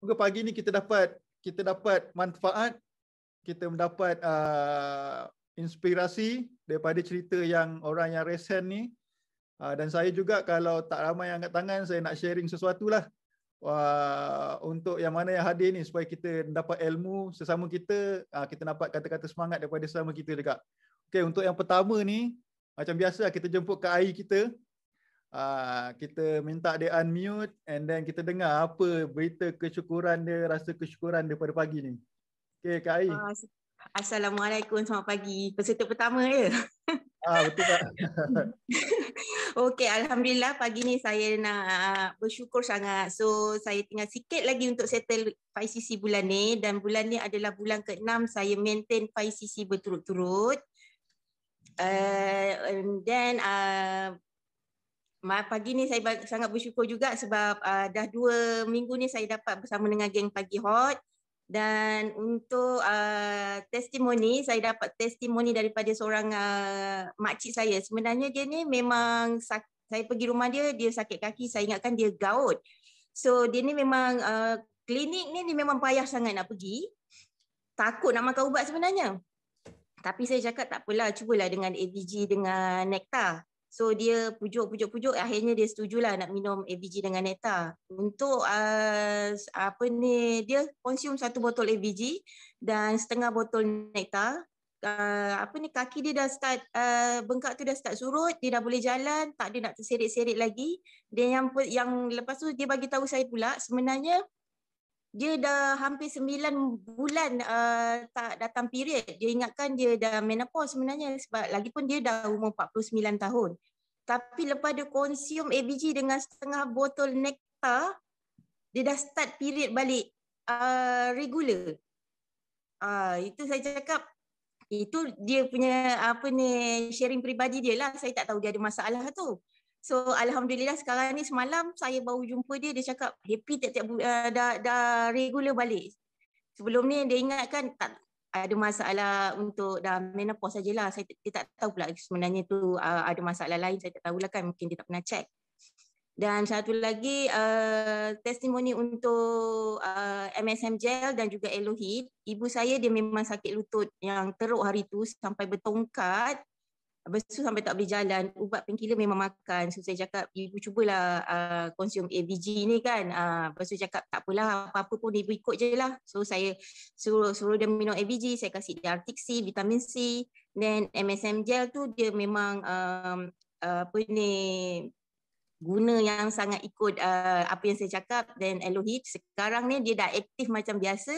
Moga pagi ni kita dapat manfaat, kita mendapat inspirasi daripada cerita yang orang yang resen ni. Dan saya juga kalau tak ramai yang angkat tangan, saya nak sharing sesuatu lah untuk yang mana yang hadir ni, supaya kita dapat ilmu sesama kita, kita dapat kata-kata semangat daripada sesama kita juga. Okay, untuk yang pertama ni, macam biasa kita jemput Kak Ai kita. Kita minta dia unmute and then kita dengar apa berita kesyukuran dia, rasa kesyukuran dia pada pagi ni. Okay, Kak Ai. Assalamualaikum, selamat pagi. Peserta pertama ya? Betul tak? Okey, Alhamdulillah pagi ni saya nak bersyukur sangat. So, saya tinggal sikit lagi untuk settle 5cc bulan ni, dan bulan ni adalah bulan ke-6 saya maintain 5cc berturut-turut. And then pagi ni saya sangat bersyukur juga sebab dah 2 minggu ni saya dapat bersama dengan geng Pagi Hot. Dan untuk testimoni, saya dapat testimoni daripada seorang makcik saya. Sebenarnya dia ni memang, saya pergi rumah dia, dia sakit kaki, saya ingatkan dia gout. So dia ni memang klinik ni dia memang payah sangat nak pergi. Takut nak makan ubat sebenarnya. Tapi saya cakap tak apalah, cubalah dengan AVG dengan Nectar. So dia pujuk, akhirnya dia setujulah nak minum AVG dengan Nectar. Untuk dia konsum 1 botol AVG dan setengah botol Nectar. Kaki dia dah start bengkak tu dah start surut, dia dah boleh jalan, tak ada nak terseret-seret lagi. Dan yang lepas tu dia bagi tahu saya pula, sebenarnya dia dah hampir 9 bulan tak datang period. Dia ingatkan dia dah menopause sebenarnya, sebab lagipun dia dah umur 49 tahun. Tapi lepas dia konsum ABG dengan setengah botol Nectar, dia dah start period balik regular. Itu saya cakap, itu dia punya sharing peribadi dia lah. Saya tak tahu dia ada masalah tu. So Alhamdulillah sekarang ni, semalam saya baru jumpa dia, dia cakap happy tiap-tiap dah regular balik. Sebelum ni dia ingatkan tak ada masalah untuk dah menopause sajalah. Dia tak tahu pula sebenarnya tu ada masalah lain, saya tak tahulah kan, mungkin dia tak pernah check. Dan satu lagi testimoni untuk MSM Gel dan juga Elohit. Ibu saya dia memang sakit lutut yang teruk hari tu sampai bertongkat. Lepas tu sampai tak boleh jalan, ubat painkiller memang makan. So saya cakap, ibu cubalah konsum AVG ni kan. Lepas tu cakap, tak apalah, apa-apa pun ibu ikut je lah. So saya suruh dia minum AVG, saya kasih dia Arctic C, vitamin C. Then MSM Gel tu dia memang guna yang sangat ikut apa yang saya cakap. Dan Elohit sekarang ni dia dah aktif macam biasa,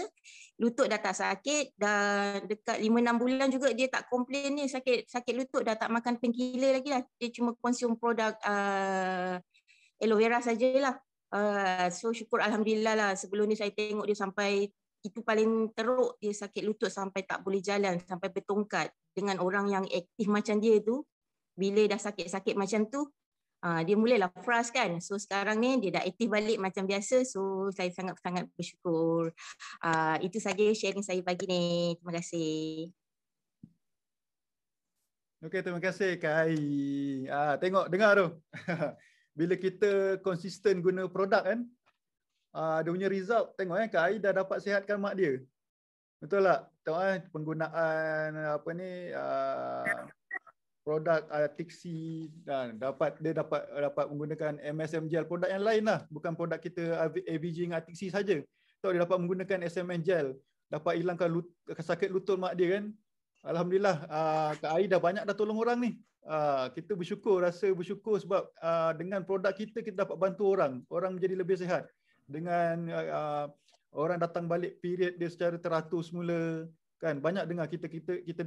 lutut dah tak sakit, dah dekat 5-6 bulan juga dia tak komplain ni sakit lutut, dah tak makan painkiller lagi lah. Dia cuma konsum produk aloe vera sajalah. So syukur Alhamdulillah lah. Sebelum ni saya tengok dia sampai, itu paling teruk, dia sakit lutut sampai tak boleh jalan, sampai bertongkat. Dengan orang yang aktif macam dia tu, bila dah sakit-sakit macam tu, dia mulalah frust kan. So sekarang ni dia dah aktif balik macam biasa. So saya sangat-sangat bersyukur. Itu saja sharing saya pagi ni. Terima kasih. Okey, terima kasih Kak Ai. Tengok, dengar tu. Bila kita konsisten guna produk kan, dia punya result, tengok Kak Ai dah dapat sihatkan mak dia. Betul tak? Tengok penggunaan produk Tixi, dan dia dapat menggunakan MSM Gel, produk yang lain lah, bukan produk kita AVG dengan Tixi saja. Dia dapat menggunakan SMN Gel, dapat hilangkan sakit lutut mak dia kan. Alhamdulillah, Kak Ai dah banyak dah tolong orang ni. Kita rasa bersyukur sebab dengan produk kita dapat bantu orang menjadi lebih sihat. Dengan orang datang balik period dia secara teratur semula. Kan banyak dengar kita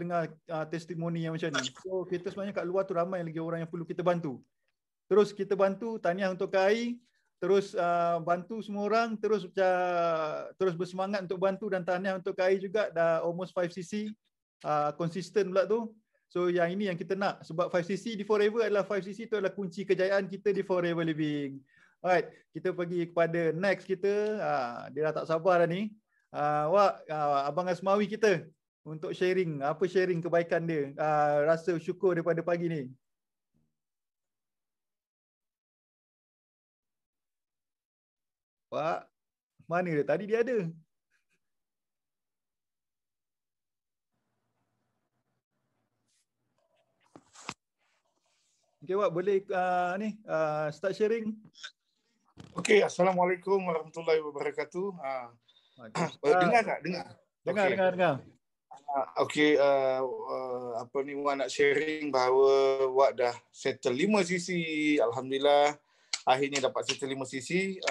dengar testimoni yang macam ni. So kita sebenarnya kat luar tu ramai lagi orang yang perlu kita bantu. Terus kita bantu, tahniah untuk Kak Ai. Terus bantu semua orang, terus bersemangat untuk bantu, dan tahniah untuk Kak Ai juga dah almost 5cc konsisten pula tu. So yang ini yang kita nak, sebab 5cc di Forever adalah 5cc tu adalah kunci kejayaan kita di Forever Living. Alright, kita pergi kepada next kita. Dia dah tak sabar dah ni. Abang Asmawi kita untuk sharing, sharing kebaikan dia, rasa syukur daripada pagi ni. Pak. Mana dia? Tadi dia ada. Okay, Wak, boleh start sharing? Okey, Assalamualaikum warahmatullahi wabarakatuh. Dengar tak? Dengar. Dengar. Okey, apa ni, Wak nak sharing bahawa Wak dah settle 5 sisi. Alhamdulillah, akhirnya dapat settle 5 sisi.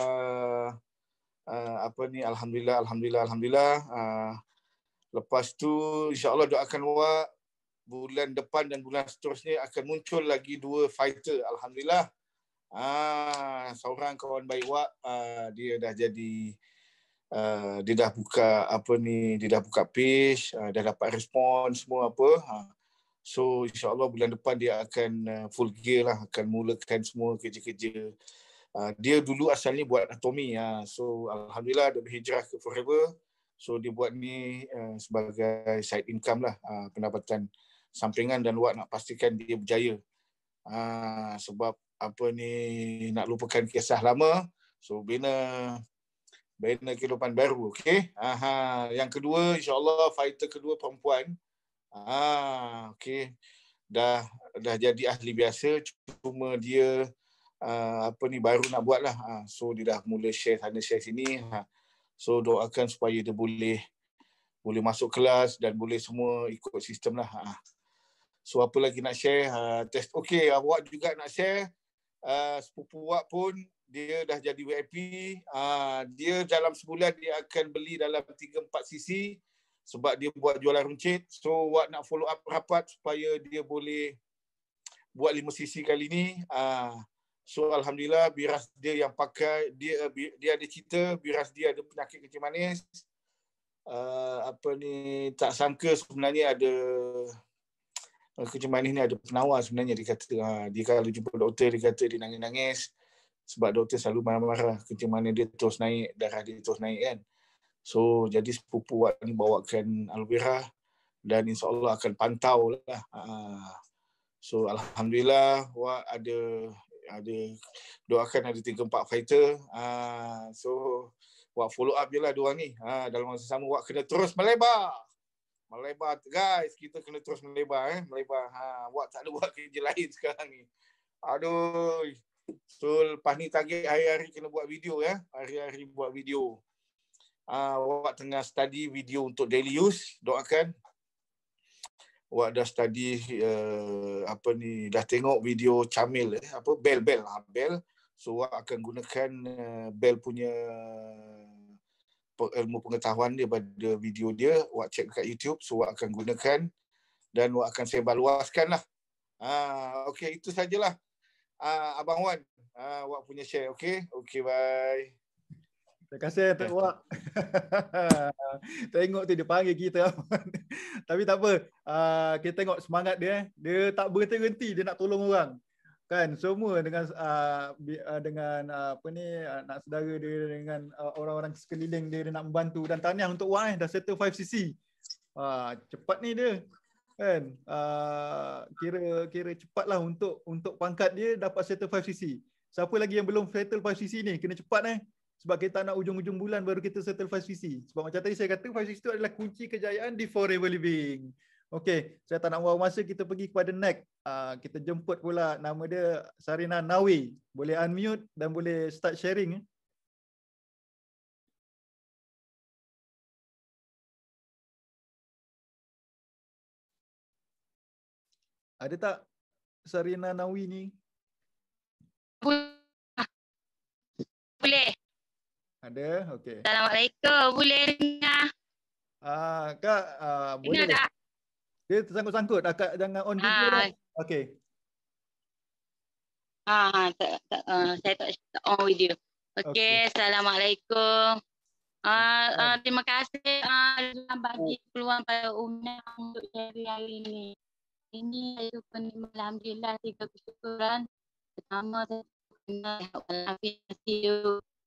Apa ni, Alhamdulillah. Lepas tu, insyaAllah doakan Wak bulan depan dan bulan seterusnya akan muncul lagi 2 fighter. Alhamdulillah. Seorang kawan baik Wak, dia dah jadi, dia dah buka dia dah buka page, dah dapat respon semua apa. So insyaAllah bulan depan dia akan full gear lah, akan mulakan semua kerja-kerja. Dia dulu asalnya buat anatomi, so alhamdulillah dia berhijrah ke Forever. So dia buat ni sebagai side income lah, pendapatan sampingan, dan Wak nak pastikan dia berjaya. Sebab nak lupakan kisah lama, so bina kehidupan baru. Okey. Yang kedua, insyaAllah fighter kedua perempuan. Okey. Dah jadi ahli biasa, cuma dia baru nak buat lah. So dia dah mula share sana share sini. So doakan supaya dia boleh masuk kelas dan boleh semua ikut sistem lah. So apa lagi nak share? Test. Okey, awak juga nak share. Sepupu Wak pun dia dah jadi VIP. Dia dalam sebulan dia akan beli dalam 3-4 sisi sebab dia buat jualan runcit. So Wak nak follow up rapat supaya dia boleh buat 5 sisi kali ni. So alhamdulillah, biras dia yang pakai, dia ada cerita biras dia ada penyakit kencing manis. Tak sangka sebenarnya ada kencing manis ni ada penawar sebenarnya, dia kata. Dia kalau jumpa doktor, dia kata dia nangis-nangis sebab doktor selalu marah-marah, kencing manis dia terus naik, darah dia terus naik kan. So jadi sepupu Wak ni bawakan aloe vera dan insyaAllah akan pantau lah. So alhamdulillah Wak ada doakan ada 3-4 fighter. So Wak follow up je lah diorang ni. Dalam masa sama Wak kena terus melebar guys, kita kena terus melebar. Wak tak ada buat kerja lain sekarang ni. Aduh. So lepas ni target hari-hari kena buat video ya. Hari-hari buat video. Wak tengah study video untuk daily use. Doakan. Wak dah study dah tengok video Camil Bell. So Wak akan gunakan Bell punya ilmu pengetahuan dia pada video dia. Wak check kat YouTube, so Wak akan gunakan dan Wak akan sebarluaskan lah. Okey, itu sajalah. Abang Wan, Wak punya share. Okey, bye. Terima kasih Tok Wak. Tengok tu dia panggil kita. Tapi tak apa. Kita tengok semangat dia. Dia tak berhenti-henti, dia nak tolong orang. Kan semua dengan anak saudara dia, dengan orang-orang sekeliling dia nak membantu. Dan tahniah untuk Wak dah settle 5cc. Cepat ni dia. Kan kira cepatlah untuk pangkat dia dapat settle 5cc. Siapa lagi yang belum settle 5cc ni kena cepat sebab kita nak ujung-ujung bulan baru kita settle 5cc. Sebab macam tadi saya kata 5cc itu adalah kunci kejayaan di Forever Living. Okey, saya tak nak buang masa, kita pergi kepada next. Kita jemput pula nama dia Sarina Nawi. Boleh unmute dan boleh start sharing. Ada tak Sarina Nawi ni? Boleh. Ada, okey. Assalamualaikum, boleh dengar? Kak, boleh. Dengar tak? Dia tersangkut-sangkut. Kak jangan on video dah. Okey. Saya tak on video. Okey, Assalamualaikum. Terima kasih bagi peluang pada Una untuk sharing hari ini. Ini saya penerima alhamdulillah 3 kesyukuran. Pertama, saya kena walafiat.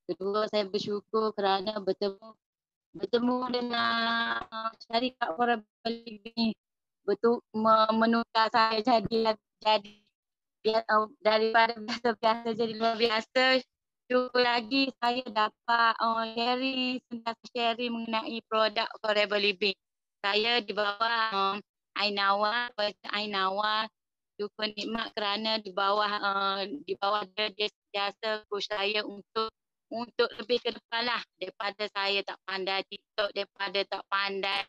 Kedua, saya bersyukur kerana bertemu dengan syarikat Forever Living, menukar saya jadi daripada biasa-biasa jadi luar biasa. Satu lagi saya dapat sharing mengenai produk Forever Living. Saya di bawah Ainawa, Ainawa syukur nikmat kerana di bawah dia sentiasa coach saya untuk lebih ke depan lah daripada saya tak pandai TikTok, daripada tak pandai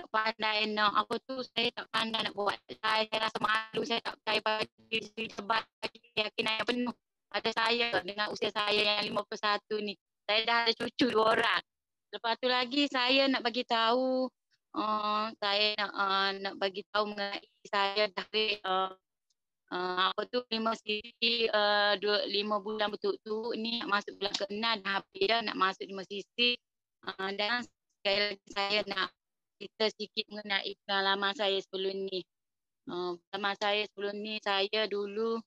apa tu, saya tak pandai nak buat. Saya rasa malu, saya tak percaya pada diri sendiri sebab keyakinan yang penuh pada saya dengan usia saya yang 51 ni. Saya dah ada cucu 2 orang. Lepas tu lagi saya nak bagi tahu saya nak bagi tahu mengenai saya dari apa tu 5 sisi 5 bulan betul-betul ni nak masuk bulan ke-6 dah habis dah nak masuk 5 sisi dan sekali lagi saya nak cerita sedikit mengenai pengalaman saya sebelum ni. Pengalaman saya sebelum ni, saya dulu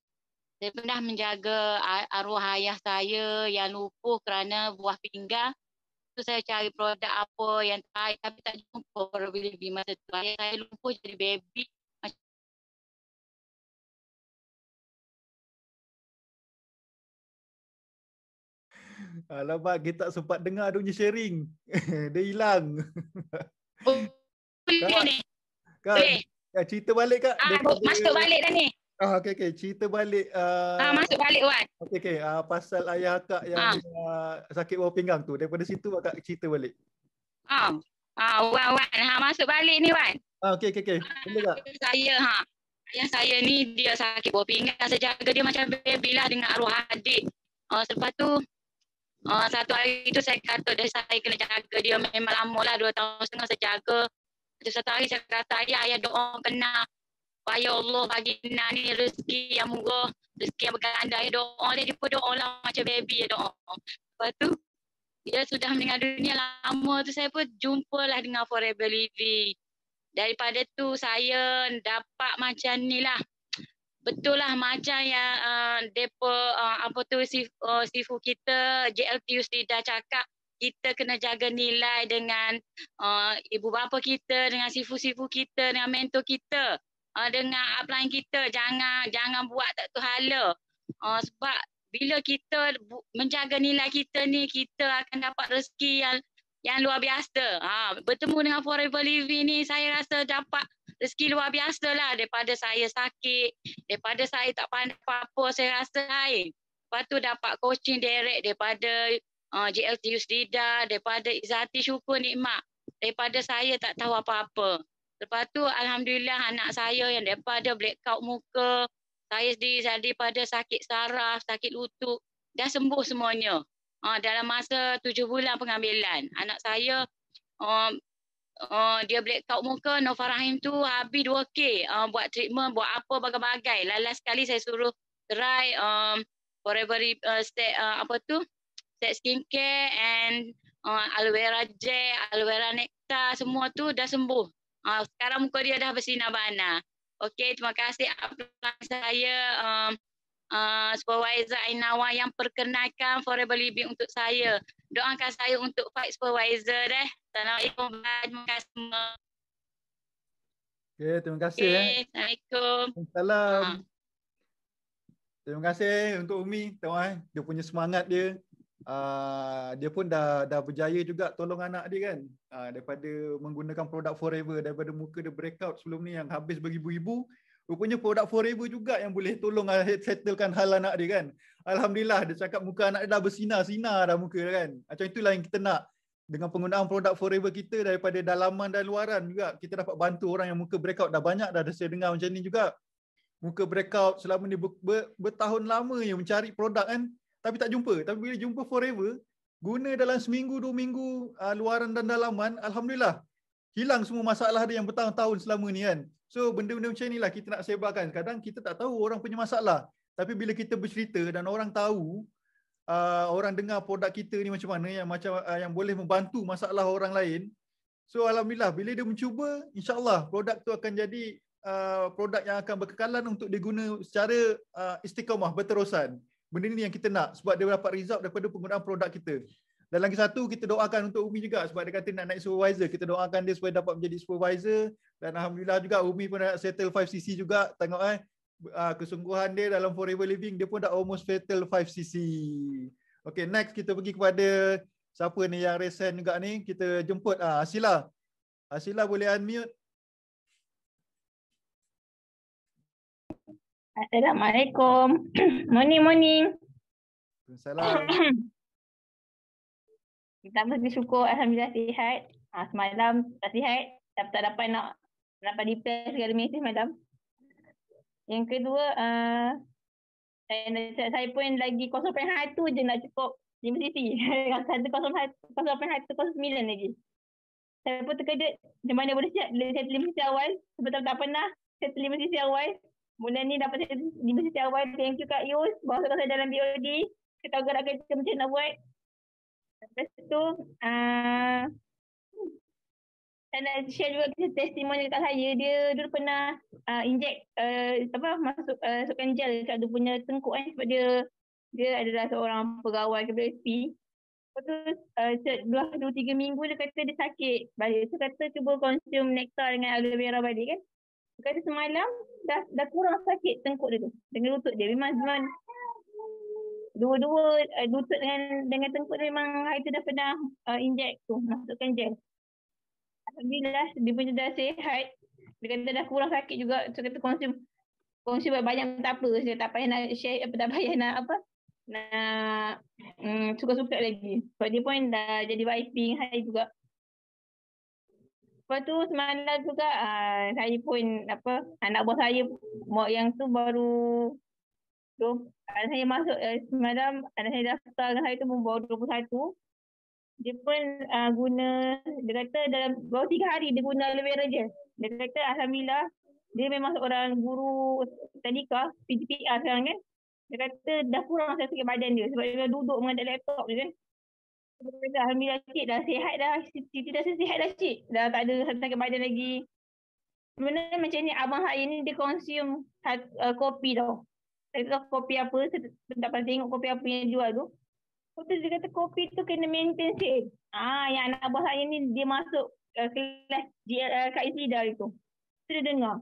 saya pernah menjaga arwah ayah saya yang lumpuh kerana buah pinggang. Tu saya cari produk apa yang terbaik tapi tak jumpa Forever Living masa tu. Ayah saya lumpuh jadi baby. Alamak, kita tak sempat dengar dia punya sharing. Dia hilang. Kak, cerita balik Kak. Masuk balik dah ni. Okey. Cerita balik. Masuk balik Wan. Okey. Pasal ayah Kak yang sakit buah pinggang tu. Daripada situ Kak cerita balik. Wan. Masuk balik ni Wan. Okey. Boleh Kak? Ayah saya ni dia sakit buah pinggang. Saya jaga dia macam baby lah dengan arwah adik. Selepas tu satu hari tu saya kata saya kena jaga dia memang lama lah 2 tahun setengah saya jaga. Satu hari saya kata ayah doa kena supaya Allah bagi Ina ni rezeki yang murah, rezeki yang berganda. Ayah doa dia pun doa lah macam baby doa. Lepas tu dia sudah meninggal dunia lama tu saya pun jumpalah dengan Forever Living. Daripada tu saya dapat macam ni lah. Betul lah macam yang sifu kita JLT Yusrida cakap, kita kena jaga nilai dengan ibu bapa kita, dengan sifu-sifu kita, dengan mentor kita, dengan upline kita. Jangan buat tak tu hala. Sebab bila kita menjaga nilai kita ni, kita akan dapat rezeki yang luar biasa. Bertemu dengan Forever Living ni saya rasa dapat rezeki luar biasa lah daripada saya sakit, daripada saya tak pandai apa-apa, saya rasa lain. Lepas tu dapat coaching direct daripada JLT Yusrida, daripada Izzati syukur nikmat, daripada saya tak tahu apa-apa. Lepas tu Alhamdulillah anak saya yang daripada blackout muka, saya sendiri daripada sakit saraf, sakit lutut, dah sembuh semuanya. Dalam masa 7 bulan pengambilan. Anak saya dia blackout muka, Nova Rahim tu habis 2K buat treatment, buat apa bagai-bagai. Last sekali saya suruh try Forever set skincare and aloe vera gel, aloe vera nectar, semua tu dah sembuh. Sekarang muka dia dah bersinar-banar. Okey, terima kasih upline saya Supervisor Ainawa yang perkenalkan Forever Living untuk saya. Doakan saya untuk fight Supervisor deh. Assalamualaikum. Terima kasih semua. Okay, terima kasih. Assalamualaikum. Salam. Terima kasih untuk Umi. Tengok dia punya semangat dia. Dia pun dah berjaya juga tolong anak dia kan. Daripada menggunakan produk Forever, daripada muka dia breakout sebelum ni yang habis beribu-ribu. Rupanya produk Forever juga yang boleh tolong settlekan hal anak dia kan. Alhamdulillah dia cakap muka anak dia dah bersinar-sinar dah muka dia kan. Macam itulah yang kita nak. Dengan penggunaan produk Forever kita daripada dalaman dan luaran juga, kita dapat bantu orang yang muka breakout. Dah banyak dah saya dengar macam ni juga. Muka breakout selama ni bertahun lama yang mencari produk kan. Tapi tak jumpa. Tapi bila jumpa Forever, guna dalam seminggu, 2 minggu luaran dan dalaman, Alhamdulillah. Hilang semua masalah dia yang bertahun-tahun selama ni kan. So benda-benda macam inilah kita nak sebarkan. Kadang kita tak tahu orang punya masalah. Tapi bila kita bercerita dan orang tahu, orang dengar produk kita ni macam mana, yang boleh membantu masalah orang lain. So Alhamdulillah bila dia mencuba, insyaAllah produk tu akan jadi produk yang akan berkekalan untuk diguna secara istiqamah, berterusan. Benda ni yang kita nak sebab dia dapat result daripada penggunaan produk kita. Dan lagi satu, kita doakan untuk Umi juga sebab dia kata nak naik supervisor. Kita doakan dia supaya dapat menjadi supervisor. Dan Alhamdulillah juga Umi pun nak settle 5cc juga. Tengok kesungguhan dia dalam forever living, dia pun dah almost fatal 5cc. Okay, next kita pergi kepada siapa ni yang recent juga ni, kita jemput Asila. Asila boleh unmute. Assalamualaikum. Morning. Salam. Kita bersyukur alhamdulillah sihat. Semalam tak sihat, tak dapat repair segala mesej malam. Yang kedua, saya pun lagi 0.1 je nak cukup 5cc. 0.1, 0.9 lagi. Saya pun terkejut macam mana boleh settle 5cc awal. Sebab tak pernah settle 5cc awal. Bulan ni dapat 5cc awal. Thank you Kak Yus. Bawa saya dalam BOD. Kita tahu gerak kerja macam nak buat. Lepas tu, saya nak share juga testimoni dekat saya. Dia dulu pernah inject, masukkan gel dekat dia punya tengkuk kan. Sebab dia adalah seorang pegawai KPSP. Lepas tu 2-3 minggu dia kata dia sakit balik. Saya kata cuba konsum nektar dengan aloe vera balik kan. Dia kata semalam dah kurang sakit tengkuk dia tu. Dengan lutut dia. Memang dua-dua lutut dengan tengkuk dia memang hari tu dah pernah inject tu. Masukkan gel. Alhamdulillah dia punya dah sihat. Dia kata dah kurang sakit juga. Saya kata konsum banyak tak apa. Saya tak payah nak share tak payah nak suka-suka lagi. Sebab dia pun dah jadi vibing hari juga. Lepas tu semalam juga saya pun anak buah saya yang tu baru saya masuk semalam anak saya daftar dengan saya tu baru 21. Dia pun guna, dia kata dalam baru 3 hari dia guna aloe vera je. Dia kata alhamdulillah dia memang seorang guru tadika PGPR sekarang kan. Dia kata dah kurang sakit badan dia sebab dia duduk mengadap laptop je kan. Dia kata alhamdulillah cik dah sihat dah. Cik dah sihat dah cik. Dah tak ada sakit badan lagi. Sebenarnya macam ni abang saya ni dia consume kopi tau. Saya tahu kopi apa, saya tak pernah tengok kopi apa yang jual tu. Lepas tu dia kata kopi tu kena maintain sikit. Yang anak abang saya ni dia masuk kelas Kak Isida itu. So dia dengar.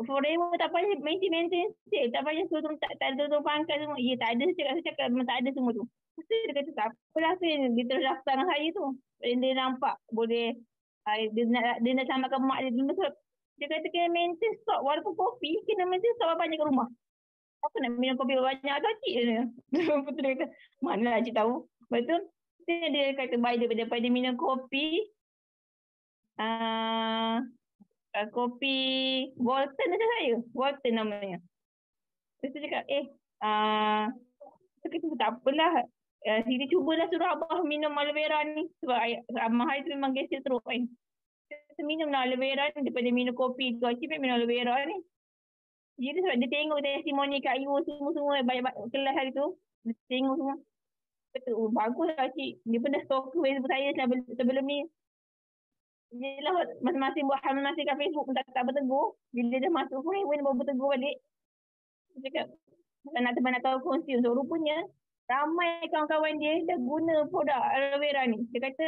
Forever tak payah maintain sikit. Tak payah tak ada pangkat semua. Ya tak ada, saya cakap memang tak ada semua tu. Lepas tu dia kata tak apalah dia terus daftar dengan saya tu. Dia nampak boleh, dia nak selamatkan mak dia dulu. Dia kata kena maintain stok. Walaupun kopi, kena maintain stok banyak kat rumah. Apa nak minum kopi banyak atau cik dia? Lepas tu dia kata, manalah cik tahu. Lepas tu, dia kata daripada minum kopi, kopi Walton macam saya. Walton namanya. Lepas tu dia cakap, tak apalah. Dia cubalah suruh abah minum aloe vera ni. Sebab abah hari tu memang gesil teruk kan. Kita minumlah aloe vera ni daripada minum kopi tu. Cik minum aloe vera ni. Jadi sebab dia tengok testimoni Kak Yu semua banyak kelas hari tu. Dia tengok semua. Betul, baguslah cik. Dia pun dah stalker Facebook saya sebelum ni. Yelah masing-masing buat hal masing kat Facebook pun tak bertegur. Bila dia masuk forever ni baru bertegur balik. Dia cakap, nak tahu konsum. So rupanya ramai kawan-kawan dia dah guna produk aloe vera ni. Dia kata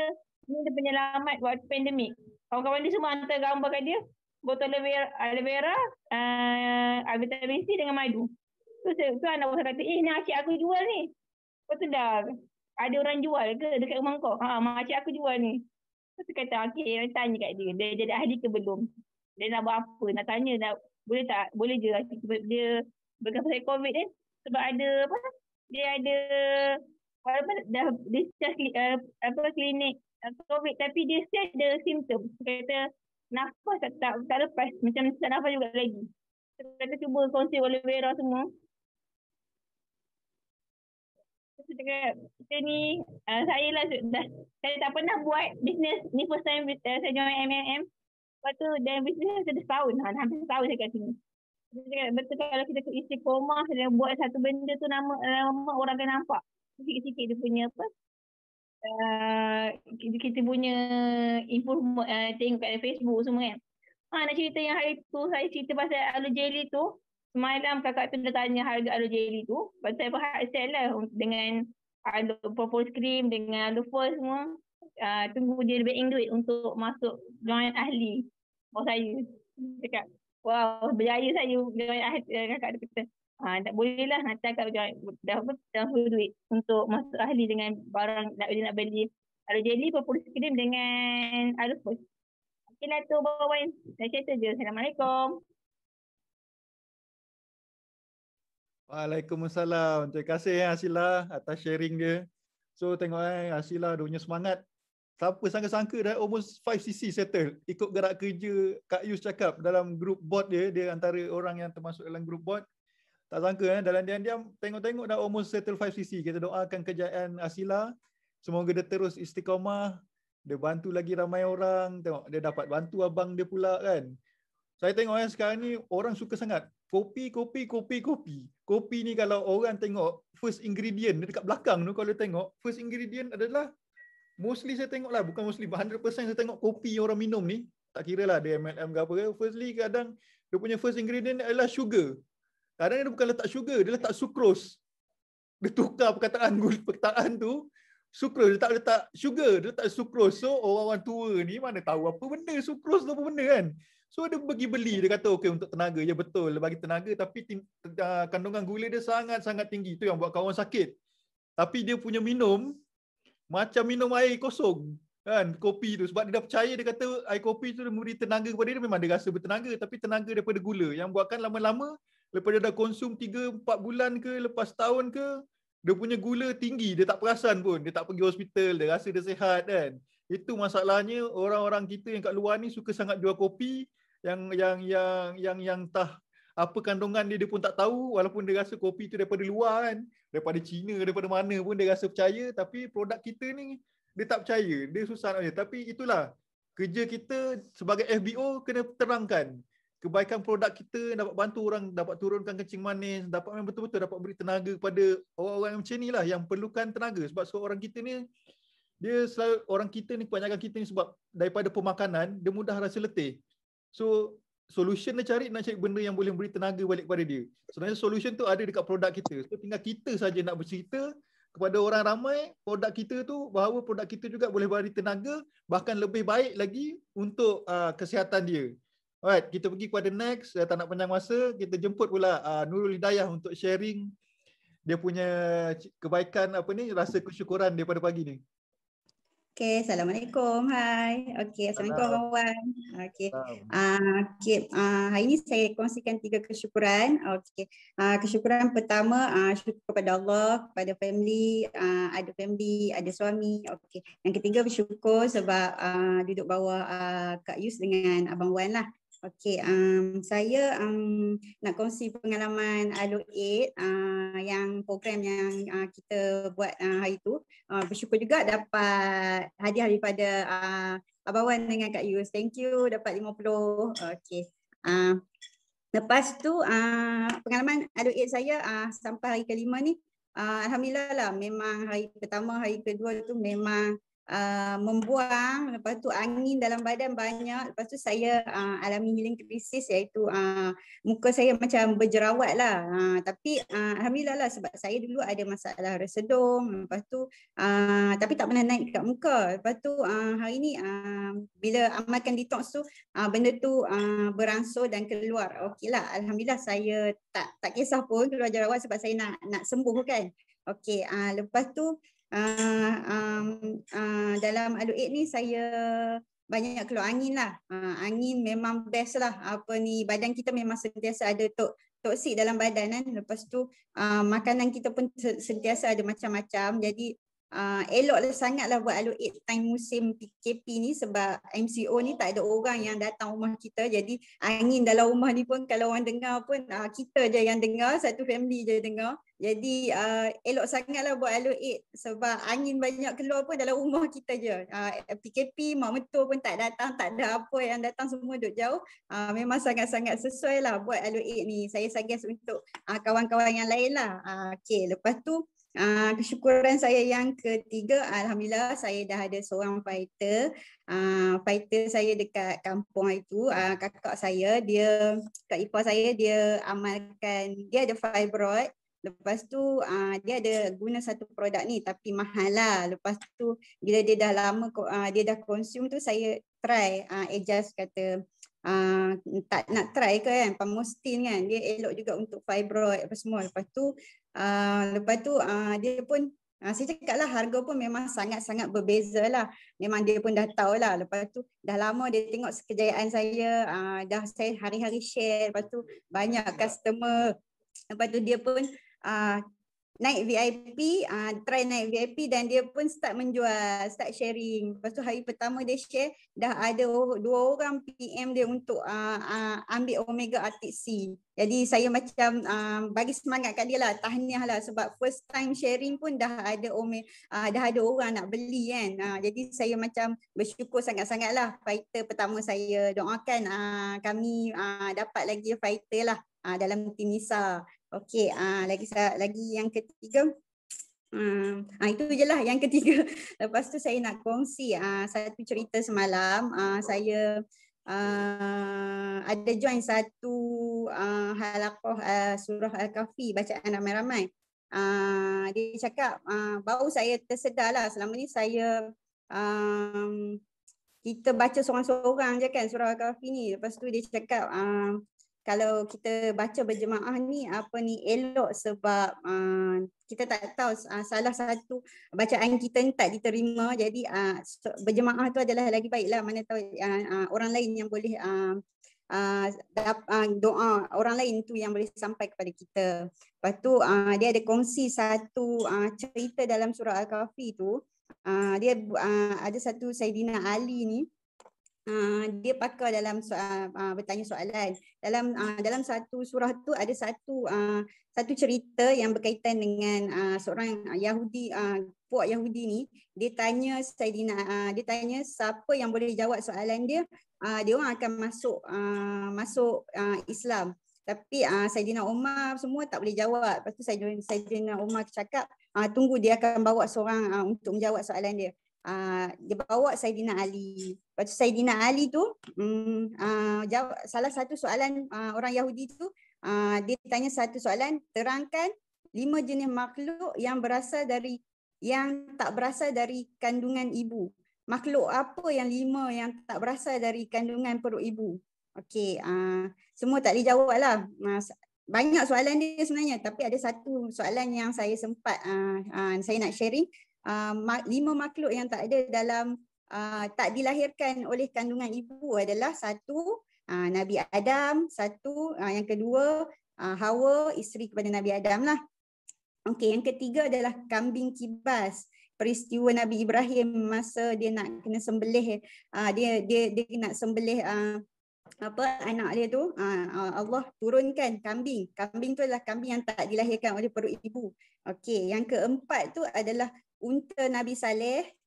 ni dia penyelamat waktu pandemik. Kawan-kawan dia semua hantar gambar kat dia. Botol aloe vera, vitamin C dengan madu. Tu anak saya kata, ni makcik aku jual ni. Lepas tu dah ada orang jual ke dekat rumah kau? Makcik aku jual ni. Lepas tu kata, okey, tanya kat dia. Dia jadi ahli ke belum? Dia nak buat apa? Nak tanya, boleh tak? Boleh je. Dia berkata pasal COVID kan. Sebab ada dia ada walaupun dah discharge klinik COVID tapi dia still ada simptom. Dia kata nafas tak lepas, macam tak nafas juga lagi. Kita cuba konsum aloe vera semua. Kita ni, saya tak pernah buat bisnes ni, first time saya join MLM. Lepas tu dan bisnes saya setahun, hampir setahun saya kat sini. Betul kalau kita istiqomah dan buat satu benda tu nama orang akan nampak. Sikit-sikit dia punya kita punya improvement, tengok kat Facebook semua kan. Nak cerita yang hari tu saya cerita pasal aloe jelly tu. Semalam kakak tu dah tanya harga aloe jelly tu. Lepas saya berhak sell lah dengan aloe propose cream dengan aloe foil semua. Tunggu dia lebih duit untuk masuk join ahli bawah saya. Cakap Wow, berjaya saya dengan kakak dia kata. Tak bolehlah nanti akak dah transfer duit untuk masuk ahli dengan barang dia nak beli. Kalau jelly pun boleh kirim dengan arus pos. Okeylah tu Bawan. Saya cerita je. Assalamualaikum. Waalaikumsalam. Terima kasih Hasila atas sharing dia. So tengok Hasila dia punya semangat. Siapa sangka-sangka dah almost 5cc settle. Ikut gerak kerja Kak Yus cakap dalam group board dia antara orang yang termasuk dalam group board. Tak sangka dalam diam-diam tengok-tengok dah almost settle 5cc. Kita doakan kejayaan Hasila. Semoga dia terus istiqamah. Dia bantu lagi ramai orang. Tengok dia dapat bantu abang dia pula kan. Saya tengok sekarang ni orang suka sangat kopi. Kopi ni kalau orang tengok first ingredient dia dekat belakang tu, kalau tengok first ingredient adalah mostly saya tengok lah, bukan mostly 100% saya tengok kopi orang minum ni, tak kira lah dia MLM ke apa ke, firstly kadang dia punya first ingredient adalah sugar. Kadang dia bukan letak sugar, dia letak sucrose. Dia tukar perkataan tu, sucrose, dia tak letak sugar, dia letak sucrose. So orang-orang tua ni mana tahu apa benda sucrose tu apa benda kan. So dia pergi beli, dia kata okey untuk tenaga. Ya betul, dia bagi tenaga tapi kandungan gula dia sangat-sangat tinggi. Itu yang buat kawan sakit. Tapi dia punya minum macam minum air kosong kan, kopi tu, sebab dia dah percaya, dia kata air kopi tu dia memberi tenaga kepada dia. Memang dia rasa bertenaga, tapi tenaga daripada gula yang buatkan lama-lama lepas dia dah konsum 3-4 bulan ke, lepas tahun ke, dia punya gula tinggi, dia tak perasan pun, dia tak pergi hospital, dia rasa dia sihat kan. Itu masalahnya orang-orang kita yang kat luar ni suka sangat jual kopi yang entah apa kandungan dia pun tak tahu, walaupun dia rasa kopi tu daripada luar kan, daripada China, daripada mana pun dia rasa percaya, tapi produk kita ni dia tak percaya, dia susah nak percaya. Tapi itulah kerja kita sebagai FBO, kena terangkan kebaikan produk kita, dapat bantu orang, dapat turunkan kencing manis, dapat memang betul-betul dapat beri tenaga kepada orang-orang yang macam ni lah, yang perlukan tenaga. Sebab seorang kita ni, dia selalu, orang kita ni, kebanyakan kita ni sebab daripada pemakanan, dia mudah rasa letih. So solution dia nak cari benda yang boleh beri tenaga balik kepada dia. Sebenarnya solution tu ada dekat produk kita. So tinggal kita saja nak bercerita kepada orang ramai produk kita tu, bahawa produk kita juga boleh beri tenaga, bahkan lebih baik lagi untuk kesihatan dia. Alright, kita pergi kepada next. Tak nak panjang masa, kita jemput pula Nurul Hidayah untuk sharing dia punya kebaikan rasa kesyukuran daripada pagi ni. Okay, Assalamualaikum. Hai. Okay, Assalamualaikum kawan. Okay. Hari ini saya kongsikan 3 kesyukuran. Okay. Kesyukuran pertama, syukur kepada Allah, kepada family, ada suami. Okay. Yang ketiga bersyukur sebab duduk bawah Kak Yus dengan Abang Wan lah. Okey, saya nak kongsi pengalaman Alok 8 yang program yang kita buat hari tu. Bersyukur juga dapat hadiah daripada Abang Wan dengan Kak Yus. Thank you, dapat 50. Okey. Lepas tu pengalaman Alok 8 saya sampai hari kelima ni, alhamdulillah lah, memang hari pertama, hari kedua tu memang membuang, lepas tu angin dalam badan banyak, lepas tu saya alami healing krisis, iaitu muka saya macam berjerawat lah, tapi alhamdulillah lah, sebab saya dulu ada masalah resedung, lepas tu tapi tak pernah naik kat muka. Lepas tu hari ni bila amalkan detox tu, benda tu berangsur dan keluar. Okey lah, alhamdulillah, saya tak kisah pun keluar jerawat sebab saya nak sembuh kan. Okey, lepas tu dalam Alok 8 ni saya banyak keluar angin lah. Angin memang best lah. Badan kita memang sentiasa ada toksik dalam badan kan. Lepas tu makanan kita pun sentiasa ada macam-macam. Jadi eloklah sangatlah buat Alok 8 time musim PKP ni, sebab MCO ni tak ada orang yang datang rumah kita. Jadi angin dalam rumah ni pun kalau orang dengar pun kita je yang dengar, satu family je dengar. Jadi elok sangatlah buat Alok 8 sebab angin banyak keluar pun dalam rumah kita je. PKP mak mentua pun tak datang, tak ada apa yang datang, semua duduk jauh. Memang sangat-sangat sesuai lah buat Alok 8 ni. Saya suggest untuk kawan-kawan yang lain lah. Okay, lepas tu kesyukuran saya yang ketiga, alhamdulillah saya dah ada seorang fighter. Fighter saya dekat kampung itu, kakak saya, kak ipar saya, dia amalkan, dia ada fibroid. Lepas tu dia ada guna satu produk ni tapi mahal lah. Lepas tu bila dia dah lama dia dah consume tu, saya try adjust, kata tak nak try ke kan, pamostin kan, dia elok juga untuk fibroid apa semua. Lepas tu dia pun saya cakap lah harga pun memang sangat-sangat berbeza lah. Memang dia pun dah tahu lah. Lepas tu dah lama dia tengok kejayaan saya, dah saya hari-hari share. Lepas tu banyak customer. Lepas tu dia pun naik VIP, try naik VIP dan dia pun start menjual, start sharing. Lepas tu hari pertama dia share, dah ada 2 orang PM dia untuk ambil Omega Arctic Sea. Jadi saya macam bagi semangat kat dia lah, tahniah lah sebab first time sharing pun dah ada orang nak beli kan. Jadi saya macam bersyukur sangat-sangat lah fighter pertama saya. Doakan kami dapat lagi fighter lah dalam tim Nisa. Okey, lagi yang ketiga. Itu je lah yang ketiga. Lepas tu saya nak kongsi satu cerita semalam. Saya ada join satu halaqah surah Al-Kahfi bacaan ramai-ramai. Dia cakap baru saya tersedar lah selama ni saya kita baca seorang-seorang je kan surah Al-Kahfi ni. Lepas tu dia cakap kalau kita baca berjemaah ni elok sebab kita tak tahu salah satu bacaan kita ni tak diterima, jadi berjemaah tu adalah lagi baiklah, mana tahu orang lain yang boleh doa orang lain tu yang boleh sampai kepada kita. Lepas tu dia ada kongsi satu cerita dalam surah Al-Kahfi tu. Dia ada satu Saidina Ali ni. Dia pakar dalam bertanya soalan. Dalam satu surah tu ada satu cerita yang berkaitan dengan seorang Yahudi, puak Yahudi ni. Dia tanya siapa yang boleh jawab soalan dia, dia orang akan masuk Islam. Tapi Saidina Umar semua tak boleh jawab. Lepas tu Saidina Umar cakap tunggu, dia akan bawa seorang untuk menjawab soalan dia. Dia bawa Saidina Ali. Lepas tu Saidina Ali tu jawab salah satu soalan orang Yahudi tu. Dia tanya satu soalan, terangkan 5 jenis makhluk yang tak berasal dari kandungan ibu. Makhluk apa yang 5 yang tak berasal dari kandungan perut ibu? Okey, semua tak boleh jawab lah. Banyak soalan dia sebenarnya, tapi ada satu soalan yang saya sempat saya nak sharing. 5 makhluk yang tak ada dalam tak dilahirkan oleh kandungan ibu adalah satu Nabi Adam, satu yang kedua Hawa, isteri kepada Nabi Adam lah. Okey, yang ketiga adalah kambing kibas. Peristiwa Nabi Ibrahim masa dia nak kena sembelih, dia nak sembelih anak dia tu, Allah turunkan kambing. Kambing tu adalah kambing yang tak dilahirkan oleh perut ibu. Okey, yang keempat tu adalah unta Nabi Soleh,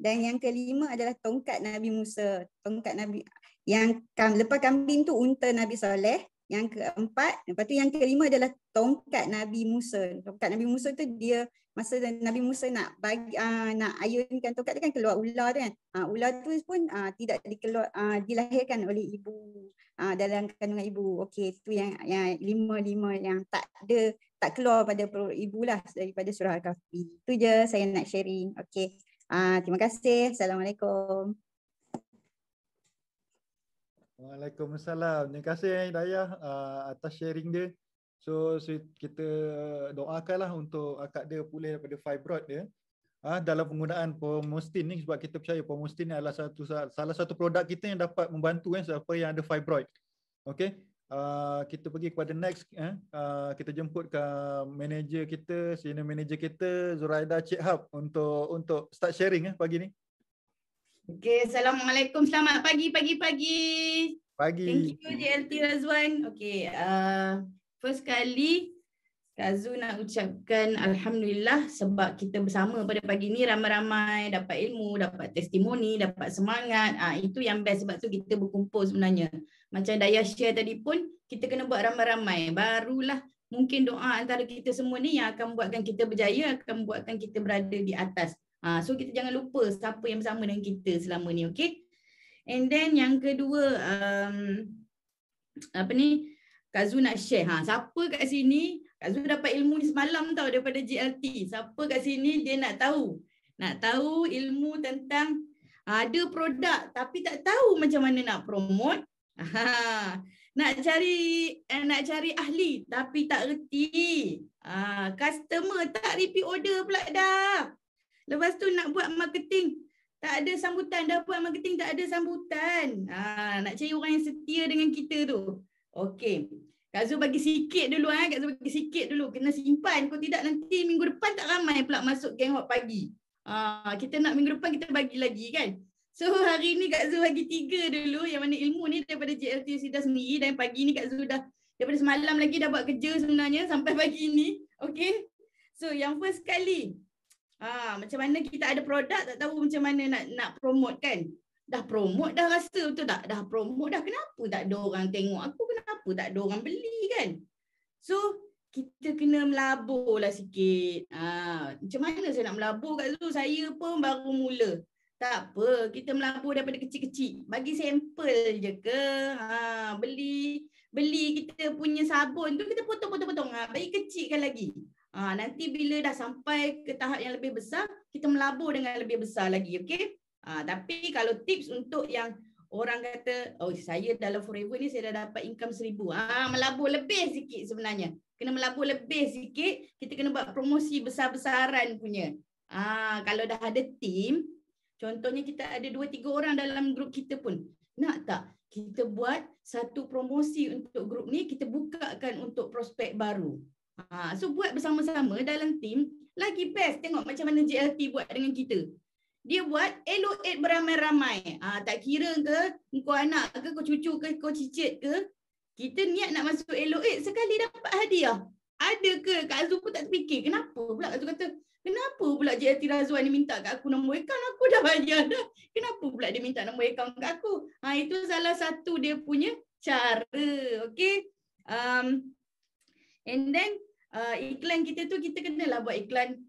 dan yang kelima adalah tongkat Nabi Musa. Tongkat Nabi yang lepas kambing tu unta Nabi Soleh, yang keempat, lepas tu yang kelima adalah tongkat Nabi Musa. Tongkat Nabi Musa tu dia masa Nabi Musa nak ayunkan tongkat tu kan keluar ular tu kan. Ular tu pun tidak dilahirkan oleh ibu dalam kandungan ibu. Okey, itu yang 5 yang tak keluar pada perut ibu lah daripada surah Al-Kahfi. Itu je saya nak sharing. Okey. Terima kasih. Assalamualaikum. Waalaikumsalam. Terima kasih Hidayah atas sharing dia. So kita doakanlah untuk akak dia pulih daripada fibroid dia. Dalam penggunaan pomostin ni, sebab kita percaya pomostin ni adalah salah satu produk kita yang dapat membantu siapa yang ada fibroid. Okey. Kita pergi kepada next. Kita jemput ke manager kita, senior manager kita Zuraida Cik Hab untuk start sharing pagi ni. Okey, Assalamualaikum. Selamat pagi. Pagi. Thank you JLT Razwan. Okey, first kali Kak Zu nak ucapkan Alhamdulillah sebab kita bersama pada pagi ni ramai-ramai dapat ilmu, dapat testimoni, dapat semangat. Itu yang best, sebab tu kita berkumpul sebenarnya. Macam Dayah share tadi pun, kita kena buat ramai-ramai. Barulah mungkin doa antara kita semua ni yang akan buatkan kita berjaya, akan buatkan kita berada di atas. So kita jangan lupa siapa yang bersama dengan kita selama ni, okay? And then yang kedua, Kak Zu nak share. Siapa kat sini, Kak Zu dapat ilmu ni semalam tau daripada JLT. Siapa kat sini dia nak tahu ilmu tentang Ada produk tapi tak tahu macam mana nak promote. Nak cari ahli tapi tak reti. Customer tak repeat order pula dah. Lepas tu nak buat marketing, tak ada sambutan. Dah buat marketing tak ada sambutan. Nak cari orang yang setia dengan kita tu. Okey. Kak Zul bagi sikit dulu. Kak Zul bagi sikit dulu. Kena simpan. Kalau tidak nanti minggu depan tak ramai pula masuk geng hot pagi. Kita nak minggu depan kita bagi lagi kan. So hari ni Kak Zul bagi 3 dulu. Yang mana ilmu ni daripada JLT Sida sendiri. Dan pagi ni Kak Zul dah daripada semalam lagi dah buat kerja sebenarnya sampai pagi ni. Okey. So yang first kali. Macam mana kita ada produk tak tahu macam mana nak promote kan. Dah promote dah rasa betul tak? Dah promote dah, kenapa tak ada orang tengok aku? Kenapa tak ada orang beli kan? So kita kena melabur lah sikit. Macam mana saya nak melabur Kak Zul? Saya pun baru mula. Tak apa, kita melabur daripada kecil-kecil. Bagi sampel je ke? Beli kita punya sabun tu kita potong-potong. Bagi kecilkan lagi. Nanti bila dah sampai ke tahap yang lebih besar, kita melabur dengan lebih besar lagi, okey? Tapi kalau tips untuk yang orang kata, oh saya dalam Forever ni saya dah dapat income 1,000. Melabur lebih sikit sebenarnya. Kena melabur lebih sikit, kita kena buat promosi besar-besaran punya. Kalau dah ada team, contohnya kita ada 2-3 orang dalam grup kita pun. Nak tak kita buat satu promosi untuk grup ni, kita bukakan untuk prospek baru. So buat bersama-sama dalam team, lagi best. Tengok macam mana JLT buat dengan kita. Dia buat elok-et beramai-ramai. Tak kira ke kau anak ke, kau cucu ke, kau cicit ke. Kita niat nak masuk elok-et sekali dapat hadiah. Ada ke? Kak Azul pun tak terfikir. Kenapa pula Kak Azul kata, kenapa pula JLT Razwan ni minta kat aku nombor akaun? Aku dah bayar dah. Kenapa pula dia minta nombor akaun kat aku? Itu salah satu dia punya cara. Okay. And then iklan kita tu kita kenalah buat iklan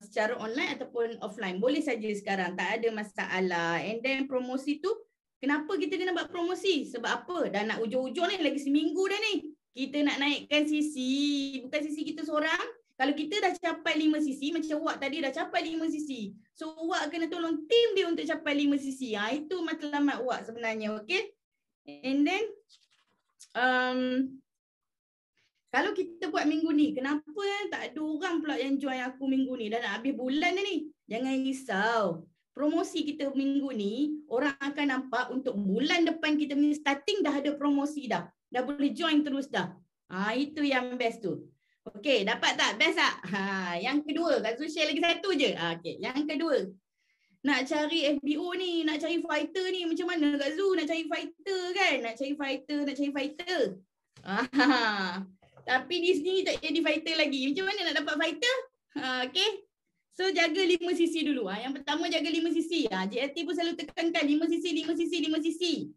secara online ataupun offline. Boleh saja sekarang, tak ada masalah. And then promosi tu, kenapa kita kena buat promosi? Sebab apa? Dah nak ujung-ujung ni, lagi seminggu dah ni. Kita nak naikkan sisi, bukan sisi kita seorang. Kalau kita dah capai 5 sisi, macam Wak tadi dah capai 5 sisi. So Wak kena tolong tim dia untuk capai 5 sisi. Itu matlamat Wak sebenarnya, okay? And then kalau kita buat minggu ni, kenapa tak ada orang pula yang join aku minggu ni? Dah nak habis bulan dah ni. Jangan risau. Promosi kita minggu ni, orang akan nampak untuk bulan depan kita punya starting dah ada promosi dah. Dah boleh join terus dah. Itu yang best tu. Okey, dapat tak? Best tak? Yang kedua, Kak Zul share lagi satu je. Okey, yang kedua. Nak cari FBO ni, nak cari fighter ni macam mana Kak Zul? Nak cari fighter kan? Nak cari fighter. Tapi di sini tak jadi fighter lagi. Macam mana nak dapat fighter? Okay. So jaga 5 sisi dulu. Yang pertama jaga 5 sisi. JLT pun selalu tekankan 5 sisi.